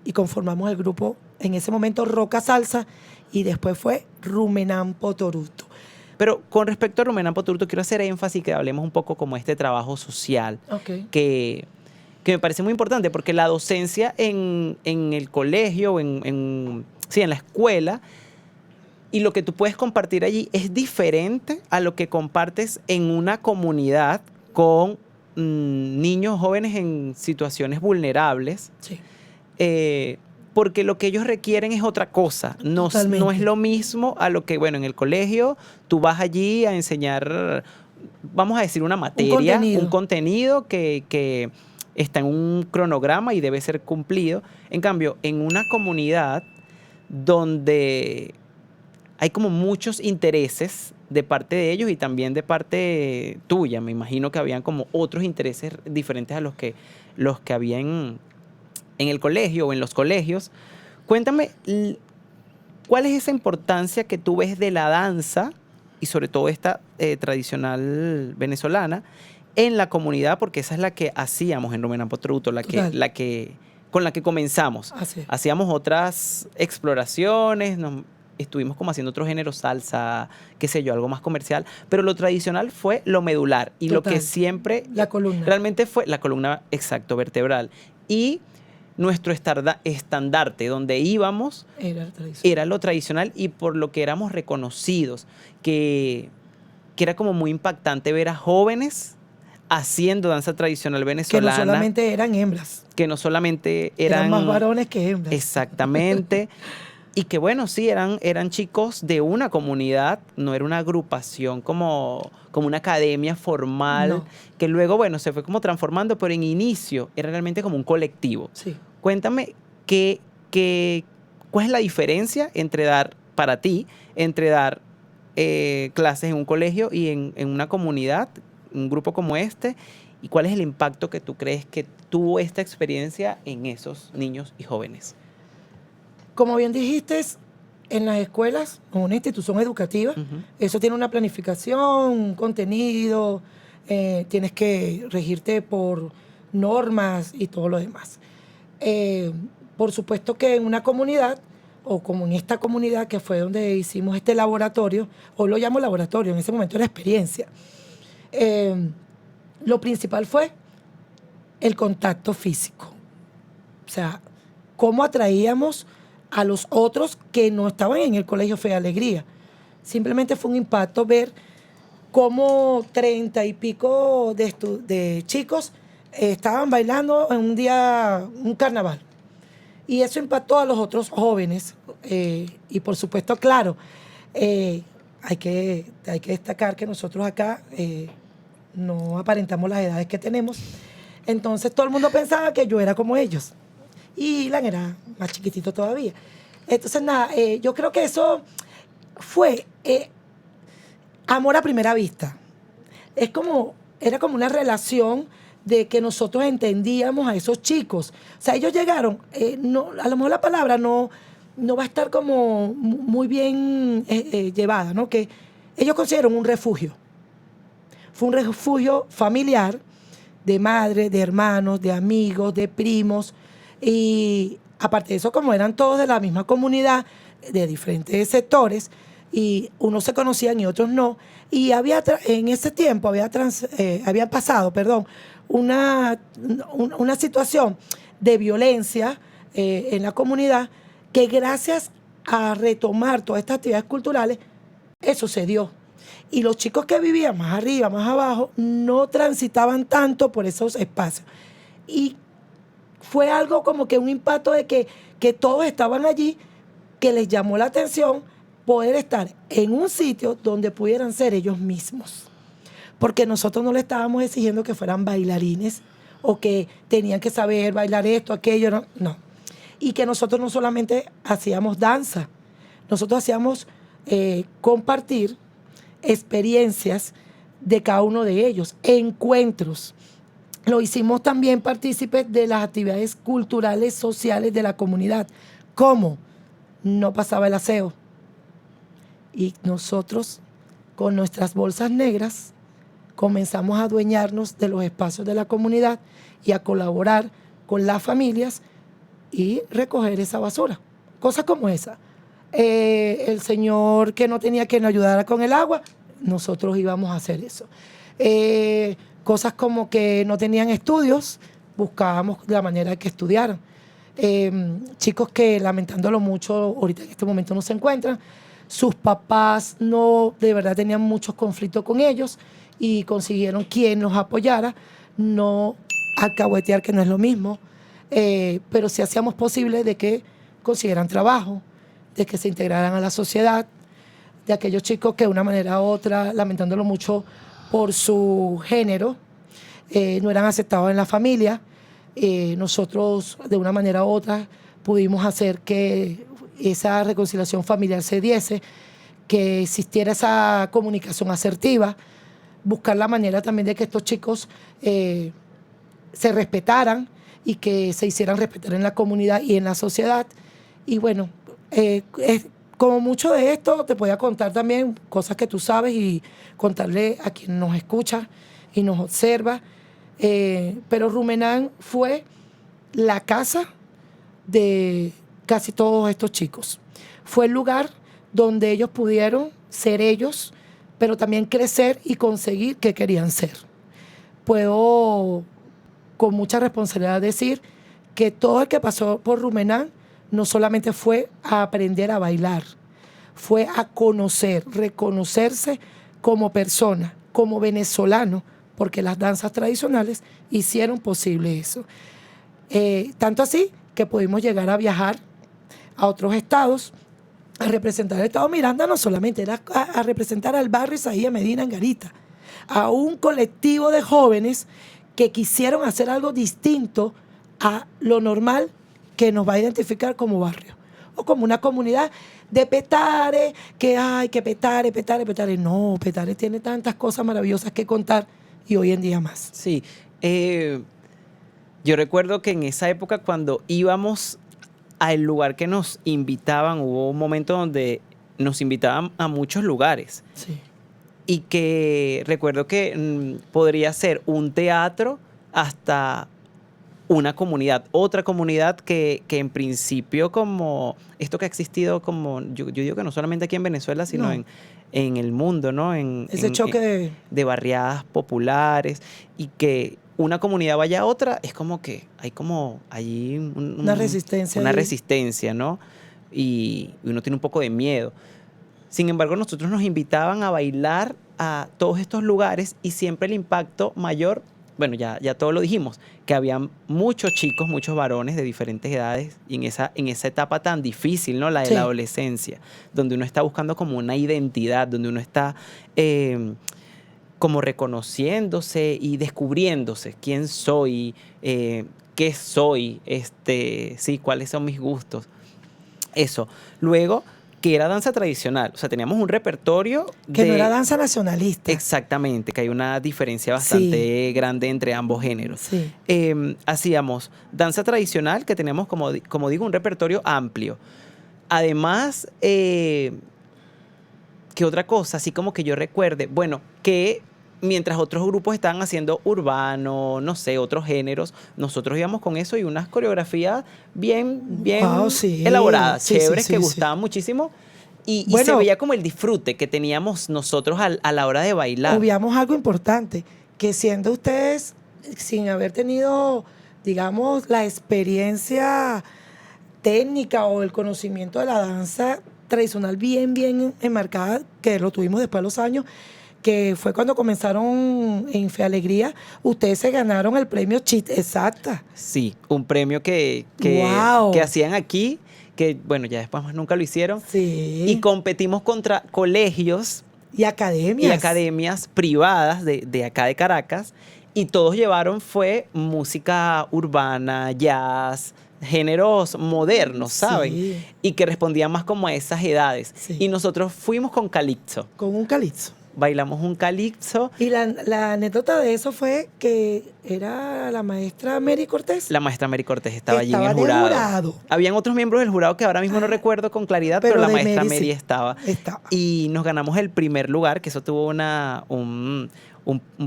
Y conformamos el grupo, en ese momento, Roca Salsa, y después fue Rumenampo Toruto. Pero con respecto a Rumenampo Toruto, quiero hacer énfasis que hablemos un poco como este trabajo social, Okay. que me parece muy importante, porque la docencia en el colegio, en la escuela, y lo que tú puedes compartir allí es diferente a lo que compartes en una comunidad con niños jóvenes en situaciones vulnerables. Sí. Porque lo que ellos requieren es otra cosa. No es lo mismo a lo que, bueno, en el colegio tú vas allí a enseñar, vamos a decir, una materia, un contenido que está en un cronograma y debe ser cumplido. En cambio, en una comunidad donde hay como muchos intereses de parte de ellos y también de parte tuya, me imagino que habían como otros intereses diferentes a los que había en el colegio o en los colegios. Cuéntame, ¿cuál es esa importancia que tú ves de la danza y sobre todo esta tradicional venezolana en la comunidad? Porque esa es la que hacíamos en Rumenampo Toruto, con la que comenzamos. Hacíamos otras exploraciones, estuvimos como haciendo otro género, salsa, qué sé yo, algo más comercial, pero lo tradicional fue lo medular y lo que siempre la columna. Realmente fue la columna, exacto, vertebral. Y nuestro estandarte, donde íbamos, era lo tradicional y por lo que éramos reconocidos, que era como muy impactante ver a jóvenes haciendo danza tradicional venezolana. Que no solamente eran hembras. Que no solamente eran más varones que hembras. Exactamente. Y que bueno, sí, eran chicos de una comunidad, no era una agrupación como una academia formal, que luego, bueno, se fue como transformando, pero en inicio era realmente como un colectivo. Sí. Cuéntame, ¿cuál es la diferencia para ti, entre dar clases en un colegio y en una comunidad, un grupo como este? ¿Y cuál es el impacto que tú crees que tuvo esta experiencia en esos niños y jóvenes? Como bien dijiste, en las escuelas, en una institución educativa, eso tiene una planificación, un contenido, tienes que regirte por normas y todo lo demás. Por supuesto que en una comunidad, o como en esta comunidad que fue donde hicimos este laboratorio, o lo llamo laboratorio, en ese momento era experiencia, lo principal fue el contacto físico. O sea, cómo atraíamos a los otros que no estaban en el Colegio Fe y Alegría. Simplemente fue un impacto ver cómo 30 y pico de chicos estaban bailando en un carnaval. Y eso impactó a los otros jóvenes. Y por supuesto, claro, hay que destacar que nosotros acá no aparentamos las edades que tenemos. Entonces todo el mundo pensaba que yo era como ellos. Y Ilan era más chiquitito todavía. Entonces, nada, yo creo que eso fue amor a primera vista. Era como una relación de que nosotros entendíamos a esos chicos. O sea, ellos llegaron, a lo mejor la palabra no va a estar como muy bien llevada, ¿no? Que ellos consideraron un refugio. Fue un refugio familiar de madres, de hermanos, de amigos, de primos. Y aparte de eso, como eran todos de la misma comunidad, de diferentes sectores, y unos se conocían y otros no, y en ese tiempo había pasado una situación de violencia en la comunidad, que gracias a retomar todas estas actividades culturales, eso se dio. Y los chicos que vivían más arriba, más abajo, no transitaban tanto por esos espacios. Y fue algo como que un impacto de que todos estaban allí, que les llamó la atención poder estar en un sitio donde pudieran ser ellos mismos. Porque nosotros no le estábamos exigiendo que fueran bailarines o que tenían que saber bailar esto, aquello, no. Y que nosotros no solamente hacíamos danza, nosotros hacíamos compartir experiencias de cada uno de ellos, encuentros. Lo hicimos también partícipes de las actividades culturales, sociales de la comunidad. ¿Cómo? No pasaba el aseo. Y nosotros, con nuestras bolsas negras, comenzamos a adueñarnos de los espacios de la comunidad y a colaborar con las familias y recoger esa basura. Cosas como esa. El señor que no tenía quien nos ayudara con el agua, nosotros íbamos a hacer eso. Cosas como que no tenían estudios, buscábamos la manera de que estudiaran. Chicos que, lamentándolo mucho, ahorita en este momento no se encuentran, sus papás no, de verdad tenían muchos conflictos con ellos y consiguieron quien los apoyara, no alcahuetear, que no es lo mismo, pero sí hacíamos posible de que consiguieran trabajo, de que se integraran a la sociedad, de aquellos chicos que de una manera u otra, lamentándolo mucho por su género, no eran aceptados en la familia. Nosotros de una manera u otra pudimos hacer que esa reconciliación familiar se diese, que existiera esa comunicación asertiva, buscar la manera también de que estos chicos se respetaran y que se hicieran respetar en la comunidad y en la sociedad. Y bueno, como mucho de esto te voy a contar también cosas que tú sabes y contarle a quien nos escucha y nos observa. Pero Rumenán fue la casa de casi todos estos chicos. Fue el lugar donde ellos pudieron ser ellos, pero también crecer y conseguir qué querían ser. Puedo con mucha responsabilidad decir que todo el que pasó por Rumenán no solamente fue a aprender a bailar, fue a conocer, reconocerse como persona, como venezolano, porque las danzas tradicionales hicieron posible eso. Tanto así que pudimos llegar a viajar a otros estados, a representar el estado Miranda, no solamente era a representar al barrio Isaías Medina en Garita, a un colectivo de jóvenes que quisieron hacer algo distinto a lo normal que nos va a identificar como barrio o como una comunidad de Petare, que hay que Petare. No, Petare tiene tantas cosas maravillosas que contar y hoy en día más. Sí, yo recuerdo que en esa época cuando íbamos al lugar que nos invitaban, hubo un momento donde nos invitaban a muchos lugares. Sí. Y que recuerdo que podría ser un teatro hasta una comunidad, otra comunidad que en principio como esto que ha existido como, yo digo que no solamente aquí en Venezuela, sino No. en el mundo, ¿no? Ese choque De barriadas populares y que una comunidad vaya a otra, es como que hay como allí una resistencia una ahí. resistencia, ¿no? Y uno tiene un poco de miedo. Sin embargo, nosotros nos invitaban a bailar a todos estos lugares y siempre el impacto mayor, bueno, ya todo lo dijimos, que había muchos chicos, muchos varones de diferentes edades y en esa etapa tan difícil, ¿no? La de Sí. la adolescencia, donde uno está buscando como una identidad, donde uno está como reconociéndose y descubriéndose quién soy, qué soy, sí, cuáles son mis gustos. Eso. Luego, que era danza tradicional. O sea, teníamos un repertorio que de... no era danza nacionalista. Exactamente, que hay una diferencia bastante grande entre ambos géneros. Sí. Hacíamos danza tradicional, que teníamos, como digo, un repertorio amplio. Además, ¿qué otra cosa? Así como que yo recuerde, bueno, que mientras otros grupos estaban haciendo urbano, no sé, otros géneros, nosotros íbamos con eso y unas coreografías bien Wow, sí. elaboradas, Sí, chéveres, sí, que sí, gustaban muchísimo. Y se Bueno, veía como el disfrute que teníamos nosotros a la hora de bailar. obviamos algo importante, que siendo ustedes, sin haber tenido, digamos, la experiencia técnica o el conocimiento de la danza tradicional bien enmarcada, que lo tuvimos después de los años, que fue cuando comenzaron en Fe Alegría, ustedes se ganaron el premio CHIT, exacta. Sí, un premio que Wow. hacían aquí, que bueno, ya después más nunca lo hicieron. Sí. Y competimos contra colegios Y academias. y academias privadas de acá de Caracas, y todos llevaron fue música urbana, jazz, géneros modernos, ¿saben? Sí. Y que respondían más como a esas edades. Sí. Y nosotros fuimos con calipso. Con un calipso. Bailamos un calipso. Y la anécdota de eso fue que era la maestra Mary Cortés. La maestra Mary Cortés estaba allí en Estaba el de jurado. jurado. Habían otros miembros del jurado que ahora mismo no recuerdo con claridad, pero la de maestra Mary Mary sí. estaba. Estaba. Y nos ganamos el primer lugar, que eso tuvo un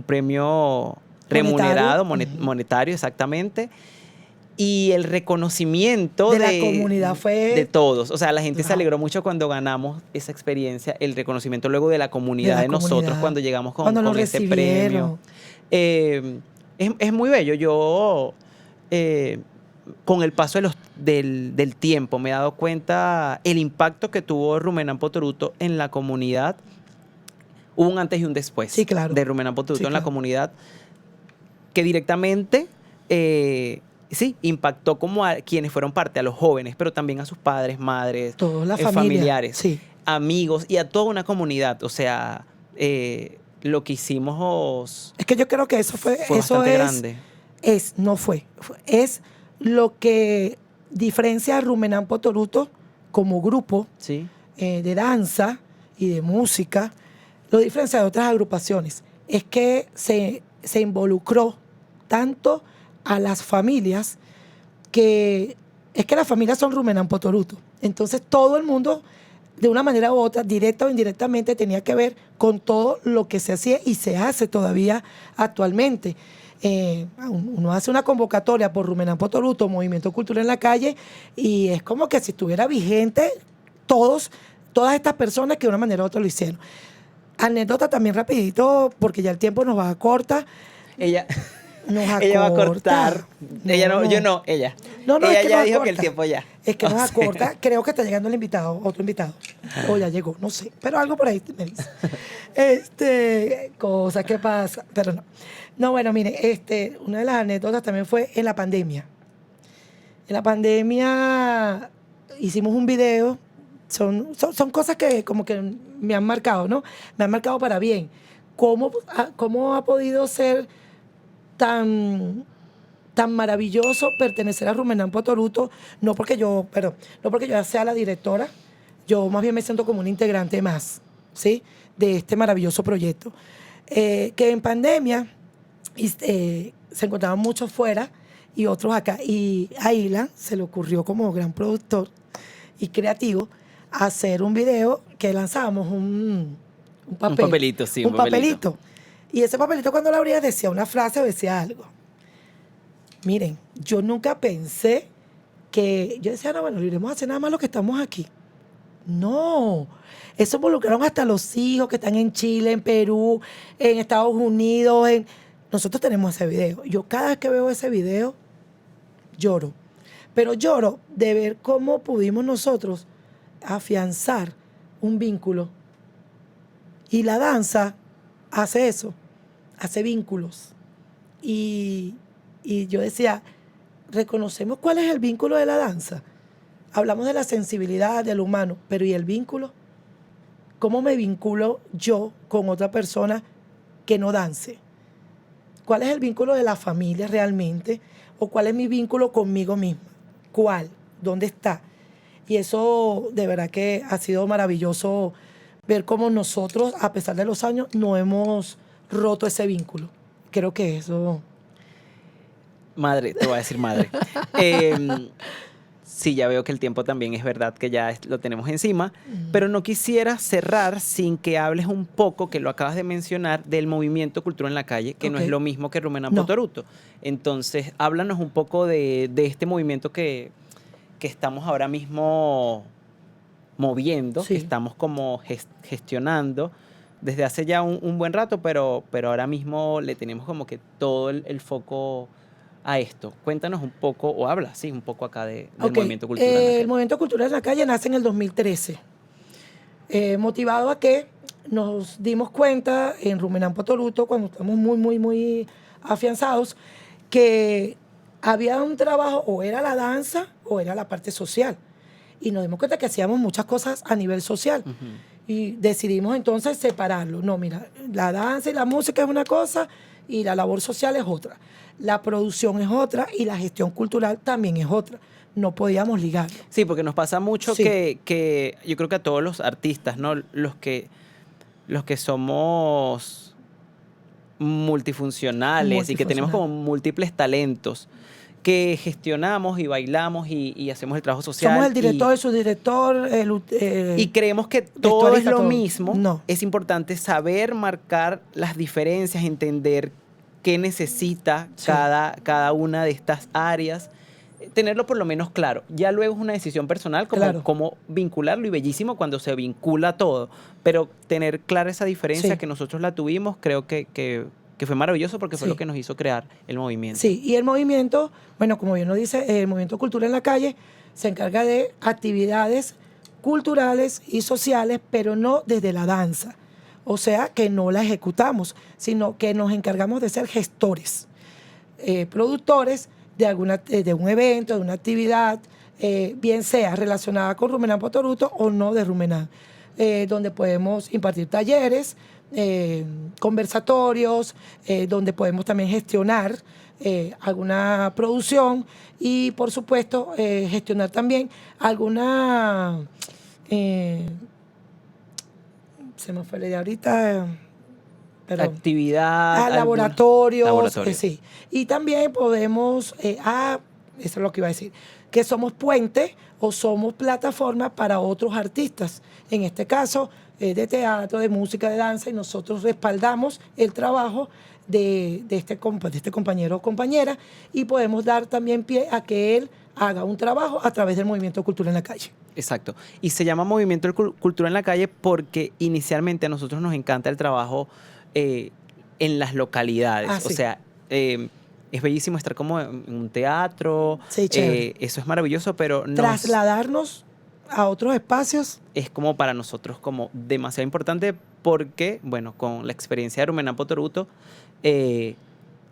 premio remunerado, monetario, exactamente. Y el reconocimiento De la comunidad fue... de todos. O sea, la gente se Claro. alegró mucho cuando ganamos esa experiencia, el reconocimiento luego de la comunidad De de, la nosotros comunidad. cuando llegamos Cuando con nos ese recibieron. premio. Es muy bello. Yo, con el paso del tiempo, me he dado cuenta el impacto que tuvo Rumenam Potoruto en la comunidad. Hubo un antes y un después Sí, claro. de Rumenam Potoruto Sí, en la claro. comunidad, que directamente, sí, impactó como a quienes fueron parte, a los jóvenes, pero también a sus padres, madres, Toda la familia. familiares, Sí. amigos y a toda una comunidad. O sea, lo que hicimos Es que yo creo que eso fue bastante grande. Es lo que diferencia a Rumenam Potoruto como grupo Sí. de danza y de música, lo diferencia de otras agrupaciones. Es que se involucró tanto a las familias que es que las familias son Rumenam Potoruto. Entonces todo el mundo, de una manera u otra, directa o indirectamente, tenía que ver con todo lo que se hacía y se hace todavía actualmente. Uno hace una convocatoria por Rumenam Potoruto, Movimiento Cultural en la Calle, y es como que si estuviera vigente todas estas personas que de una manera u otra lo hicieron. Anécdota también rapidito, porque ya el tiempo nos va a corta. Ella Nos va a acorta. cortar. Ella no, yo no, ella. No, Ella es que ya nos dijo acorta. que el tiempo ya. Es que O nos sea. acorta. Creo que está llegando el invitado, otro invitado. O ya llegó, no sé. Pero algo por ahí me dice. Cosa que pasa. Pero no. No, bueno, mire, una de las anécdotas también fue en la pandemia. En la pandemia hicimos un video. Son cosas que como que me han marcado, ¿no? Me han marcado para bien. ¿Cómo ha podido ser tan maravilloso pertenecer a Rumenam Potoruto? No porque yo sea la directora, yo más bien me siento como un integrante más, ¿sí? De este maravilloso proyecto. Que en pandemia se encontraban muchos fuera y otros acá. Y a Ilan se le ocurrió como gran productor y creativo hacer un video que lanzábamos un papel. Un papelito, sí. Un papelito. Y ese papelito cuando lo abría decía una frase o decía algo. Miren, yo nunca pensé que, yo decía, no, bueno, iremos a hacer nada más los que estamos aquí. No, eso involucraron hasta los hijos que están en Chile, en Perú, en Estados Unidos. Nosotros tenemos ese video. Yo cada vez que veo ese video, lloro. Pero lloro de ver cómo pudimos nosotros afianzar un vínculo. Y la danza hace eso, hace vínculos. Y yo decía, reconocemos cuál es el vínculo de la danza. Hablamos de la sensibilidad del humano, pero ¿y el vínculo? ¿Cómo me vinculo yo con otra persona que no dance? ¿Cuál es el vínculo de la familia realmente? ¿O cuál es mi vínculo conmigo misma? ¿Cuál? ¿Dónde está? Y eso de verdad que ha sido maravilloso ver cómo nosotros, a pesar de los años, no hemos roto ese vínculo. Creo que eso... Madre, te voy a decir madre. Sí, ya veo que el tiempo también es verdad que ya lo tenemos encima, pero no quisiera cerrar sin que hables un poco, que lo acabas de mencionar, del movimiento Cultura en la Calle, que no es lo mismo que Rumenampo Toruto. Entonces, háblanos un poco de este movimiento que estamos ahora mismo moviendo, que estamos como gestionando desde hace ya un buen rato, pero ahora mismo le tenemos como que todo el foco a esto. Cuéntanos un poco, o habla, sí, un poco acá del movimiento cultural. El movimiento cultural en la calle nace en el 2013, motivado a que nos dimos cuenta en Rumenampo Toruto, cuando estamos muy afianzados, que había un trabajo, o era la danza, o era la parte social. Y nos dimos cuenta que hacíamos muchas cosas a nivel social. Y decidimos entonces separarlo. No, mira, la danza y la música es una cosa y la labor social es otra. La producción es otra y la gestión cultural también es otra. No podíamos ligarlo. Sí, porque nos pasa mucho que yo creo que a todos los artistas, ¿no? Los que somos multifuncionales y que tenemos como múltiples talentos, que gestionamos y bailamos y hacemos el trabajo social. Somos el director, el subdirector. Y creemos que todo es lo todo. mismo. No. Es importante saber marcar las diferencias, entender qué necesita cada una de estas áreas, tenerlo por lo menos claro. Ya luego es una decisión personal cómo vincularlo, y bellísimo cuando se vincula todo, pero tener clara esa diferencia que nosotros la tuvimos, creo que fue maravilloso porque fue lo que nos hizo crear el movimiento. Sí, y el movimiento, bueno, como bien lo dice, el movimiento Cultura en la Calle se encarga de actividades culturales y sociales, pero no desde la danza. O sea, que no la ejecutamos, sino que nos encargamos de ser gestores, productores de un evento, de una actividad, bien sea relacionada con Rumenampo Toruto o no de Rumenam, donde podemos impartir talleres, conversatorios, donde podemos también gestionar alguna producción y, por supuesto, gestionar también alguna... se me fue la idea ahorita. Actividad. Laboratorios. Sí. Y también podemos, eso es lo que iba a decir, que somos puente o somos plataforma para otros artistas. En este caso, de teatro, de música, de danza, y nosotros respaldamos el trabajo de este compañero o compañera y podemos dar también pie a que él haga un trabajo a través del movimiento Cultura en la Calle. Exacto. Y se llama Movimiento Cultura en la Calle porque inicialmente a nosotros nos encanta el trabajo en las localidades. O sea, es bellísimo estar como en un teatro. Sí, chévere. Eso es maravilloso, pero trasladarnos a otros espacios es como para nosotros como demasiado importante porque, bueno, con la experiencia de Rumenampo Toruto, que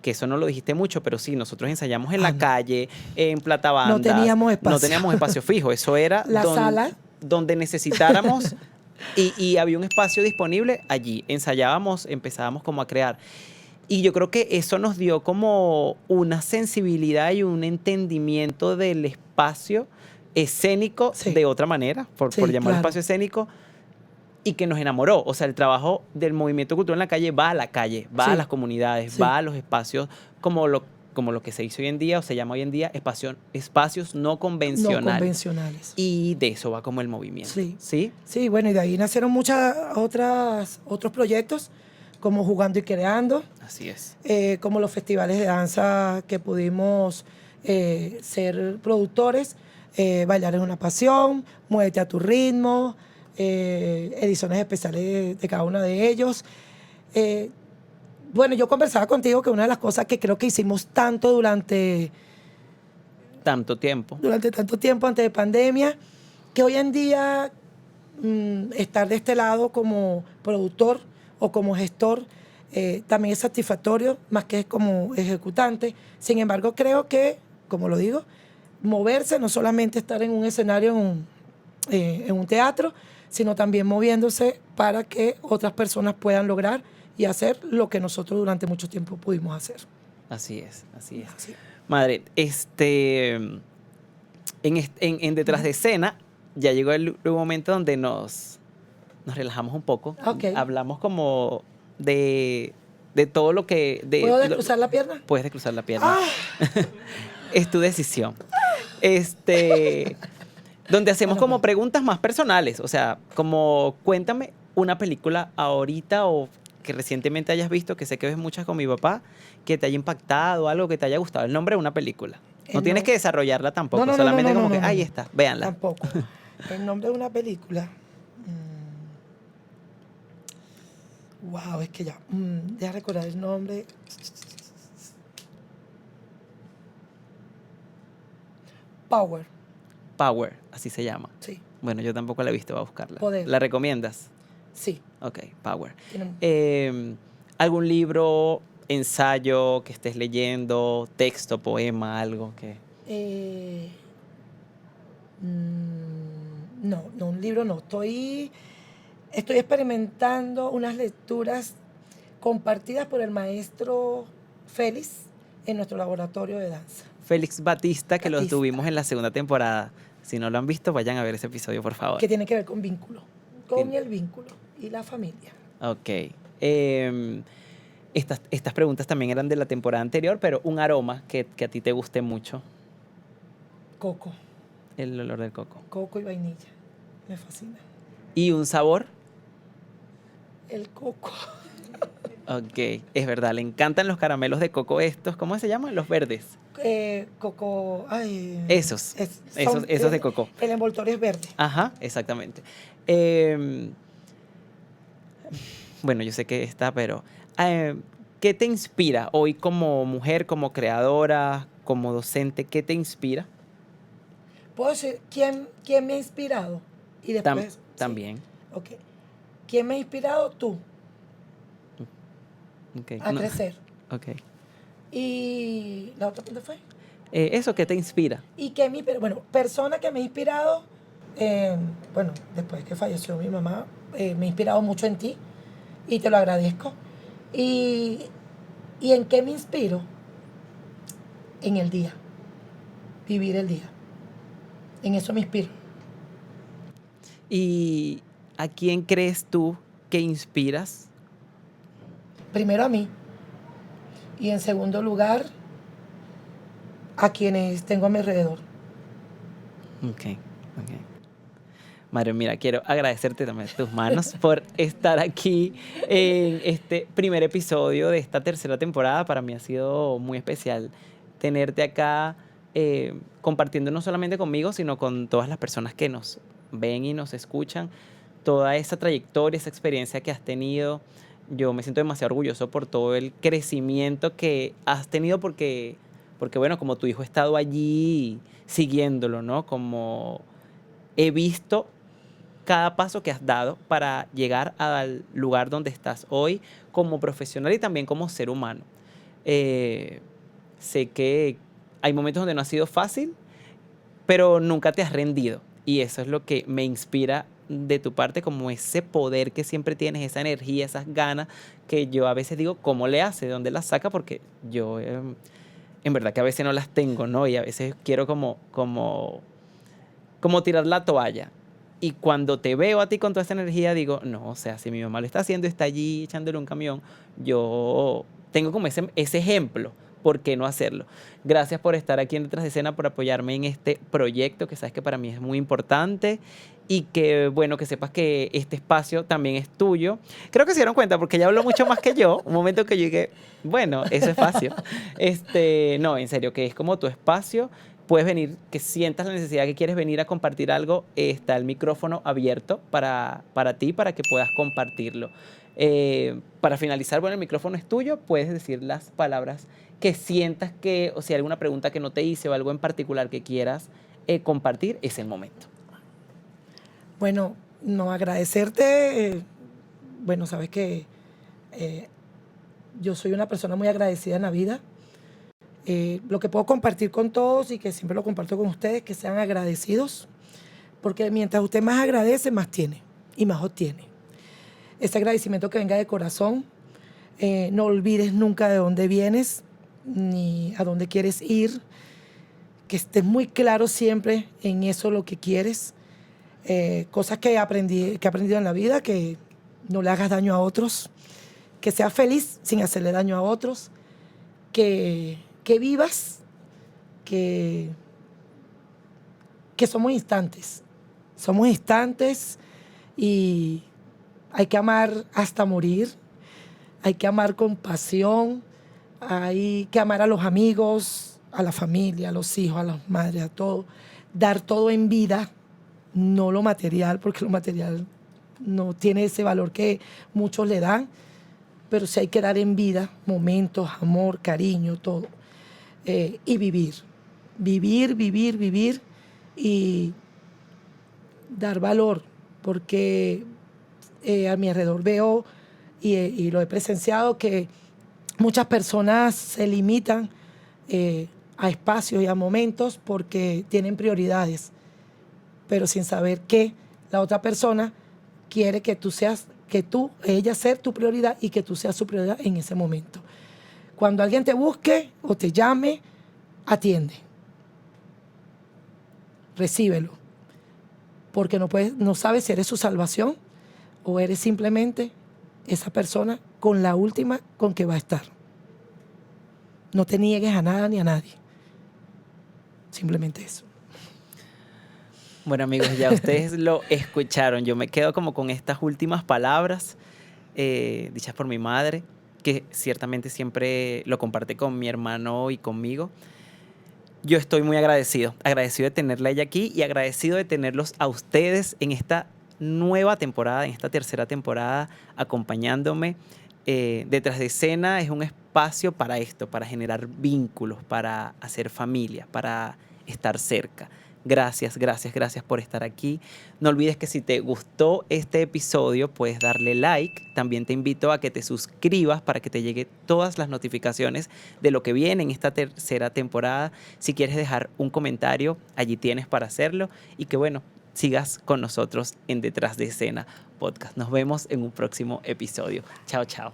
eso no lo dijiste mucho, pero sí, nosotros ensayamos en la calle, en platabandas. No teníamos espacio. No teníamos espacio fijo. Eso era la sala donde necesitáramos y había un espacio disponible allí. Ensayábamos, empezábamos como a crear. Y yo creo que eso nos dio como una sensibilidad y un entendimiento del espacio escénico de otra manera, por llamarlo espacio escénico, y que nos enamoró. O sea, el trabajo del movimiento cultural en la calle va a la calle, va a las comunidades, va a los espacios como lo que se hizo hoy en día, o se llama hoy en día, espacios no convencionales. No convencionales. Y de eso va como el movimiento. Sí. Sí, bueno, y de ahí nacieron otros proyectos, como Jugando y Creando. Así es. Como los festivales de danza que pudimos ser productores. Bailar es una pasión, muévete a tu ritmo, ediciones especiales de cada uno de ellos. Bueno, yo conversaba contigo que una de las cosas que creo que hicimos tanto durante Tanto tiempo. tanto tiempo antes de pandemia, que hoy en día estar de este lado como productor o como gestor también es satisfactorio, más que como ejecutante. Sin embargo, creo que, como lo digo, moverse, no solamente estar en un escenario, en un teatro, sino también moviéndose para que otras personas puedan lograr y hacer lo que nosotros durante mucho tiempo pudimos hacer. Así es, así es. Así. Madre, en detrás de escena ya llegó el momento donde nos relajamos un poco. Ok. Hablamos como de todo lo que... ¿Puedo descruzar la pierna? Puedes descruzar la pierna. ¡Ah! Es tu decisión. Donde hacemos como preguntas más personales. O sea, como cuéntame una película ahorita o que recientemente hayas visto, que sé que ves muchas con mi papá, que te haya impactado, algo que te haya gustado. El nombre de una película. No tienes que desarrollarla tampoco, solamente como que ahí está, véanla. Tampoco. El nombre de una película. Wow, es que ya. Deja recordar el nombre. Power. Power, así se llama. Sí. Bueno, yo tampoco la he visto, voy a buscarla. Poder. ¿La recomiendas? Sí. Ok, Power. Tienen- ¿Algún libro, ensayo que estés leyendo, texto, poema, algo que... No, un libro no. Estoy experimentando unas lecturas compartidas por el maestro Félix en nuestro laboratorio de danza. Félix Batista, que lo Batista. tuvimos en la segunda temporada. Si no lo han visto, vayan a ver ese episodio, por favor. Que tiene que ver con vínculo, con Bien. el vínculo y la familia. Ok. Estas preguntas también eran de la temporada anterior, pero un aroma que a ti te guste mucho. Coco, El olor del coco. coco y vainilla. Me fascina. ¿Y un sabor? El coco. Ok, es verdad, le encantan los caramelos de coco estos. ¿Cómo se llaman? Los verdes. Coco. Ay, Esos de coco. El envoltorio es verde. Ajá, exactamente. Bueno, yo sé que está, pero ¿qué te inspira hoy como mujer, como creadora, como docente? ¿Qué te inspira? ¿Puedo decir quién me ha inspirado? Y después. sí. También. Ok. ¿Quién me ha inspirado? Tú. Okay. A crecer. Ok. ¿Y la otra pregunta fue? Eso, ¿qué te inspira? Y bueno, persona que me ha inspirado, bueno, después que falleció mi mamá, me ha inspirado mucho en ti y te lo agradezco. ¿Y en qué me inspiro? En el día, vivir el día. En eso me inspiro. ¿Y a quién crees tú que inspiras? Primero a mí y en segundo lugar a quienes tengo a mi alrededor. Ok. Mario, mira, quiero agradecerte también tus manos por estar aquí en este primer episodio de esta tercera temporada. Para mí ha sido muy especial tenerte acá compartiendo no solamente conmigo, sino con todas las personas que nos ven y nos escuchan. Toda esa trayectoria, esa experiencia que has tenido. Yo me siento demasiado orgulloso por todo el crecimiento que has tenido porque bueno, como tu hijo he estado allí siguiéndolo, ¿no? Como he visto cada paso que has dado para llegar al lugar donde estás hoy como profesional y también como ser humano. Sé que hay momentos donde no ha sido fácil, pero nunca te has rendido. Y eso es lo que me inspira de tu parte, como ese poder que siempre tienes, esa energía, esas ganas, que yo a veces digo, ¿cómo le hace? ¿De dónde las saca? Porque yo en verdad que a veces no las tengo, ¿no? Y a veces quiero como tirar la toalla. Y cuando te veo a ti con toda esa energía, digo, no, o sea, si mi mamá lo está haciendo, está allí echándole un camión, yo tengo como ese ejemplo ¿por qué no hacerlo? Gracias por estar aquí en Detrás de Escena, por apoyarme en este proyecto, que sabes que para mí es muy importante. Y que, bueno, que sepas que este espacio también es tuyo. Creo que se dieron cuenta porque ella habló mucho más que yo. Un momento que yo dije, bueno, eso es fácil. No, en serio, que es como tu espacio. Puedes venir, que sientas la necesidad que quieres venir a compartir algo, está el micrófono abierto para ti, para que puedas compartirlo. Para finalizar, bueno, el micrófono es tuyo. Puedes decir las palabras que sientas que, o si hay alguna pregunta que no te hice o algo en particular que quieras compartir, es el momento. Bueno, no agradecerte. Bueno, sabes que yo soy una persona muy agradecida en la vida. Lo que puedo compartir con todos y que siempre lo comparto con ustedes, que sean agradecidos, porque mientras usted más agradece, más tiene y más obtiene. Ese agradecimiento que venga de corazón. No olvides nunca de dónde vienes ni a dónde quieres ir. Que estés muy claro siempre en eso lo que quieres. Cosas que he aprendido en la vida, que no le hagas daño a otros, que seas feliz sin hacerle daño a otros, que vivas, que somos instantes y hay que amar hasta morir, hay que amar con pasión, hay que amar a los amigos, a la familia, a los hijos, a las madres, a todo, dar todo en vida. No lo material, porque lo material no tiene ese valor que muchos le dan, pero sí hay que dar en vida momentos, amor, cariño, todo. Y vivir y dar valor, porque a mi alrededor veo y lo he presenciado que muchas personas se limitan a espacios y a momentos porque tienen prioridades, pero sin saber que la otra persona quiere que ella sea tu prioridad y que tú seas su prioridad en ese momento. Cuando alguien te busque o te llame, atiende. Recíbelo. Porque no sabes si eres su salvación o eres simplemente esa persona con la última con que va a estar. No te niegues a nada ni a nadie. Simplemente eso. Bueno, amigos, ya ustedes lo escucharon. Yo me quedo como con estas últimas palabras dichas por mi madre, que ciertamente siempre lo comparte con mi hermano y conmigo. Yo estoy muy agradecido de tenerla ella aquí y agradecido de tenerlos a ustedes en esta nueva temporada, en esta tercera temporada, acompañándome. Detrás de Escena es un espacio para esto, para generar vínculos, para hacer familia, para estar cerca. Gracias por estar aquí. No olvides que si te gustó este episodio, puedes darle like. También te invito a que te suscribas para que te lleguen todas las notificaciones de lo que viene en esta tercera temporada. Si quieres dejar un comentario, allí tienes para hacerlo. Y que bueno, sigas con nosotros en Detrás de Escena Podcast. Nos vemos en un próximo episodio. Chao, chao.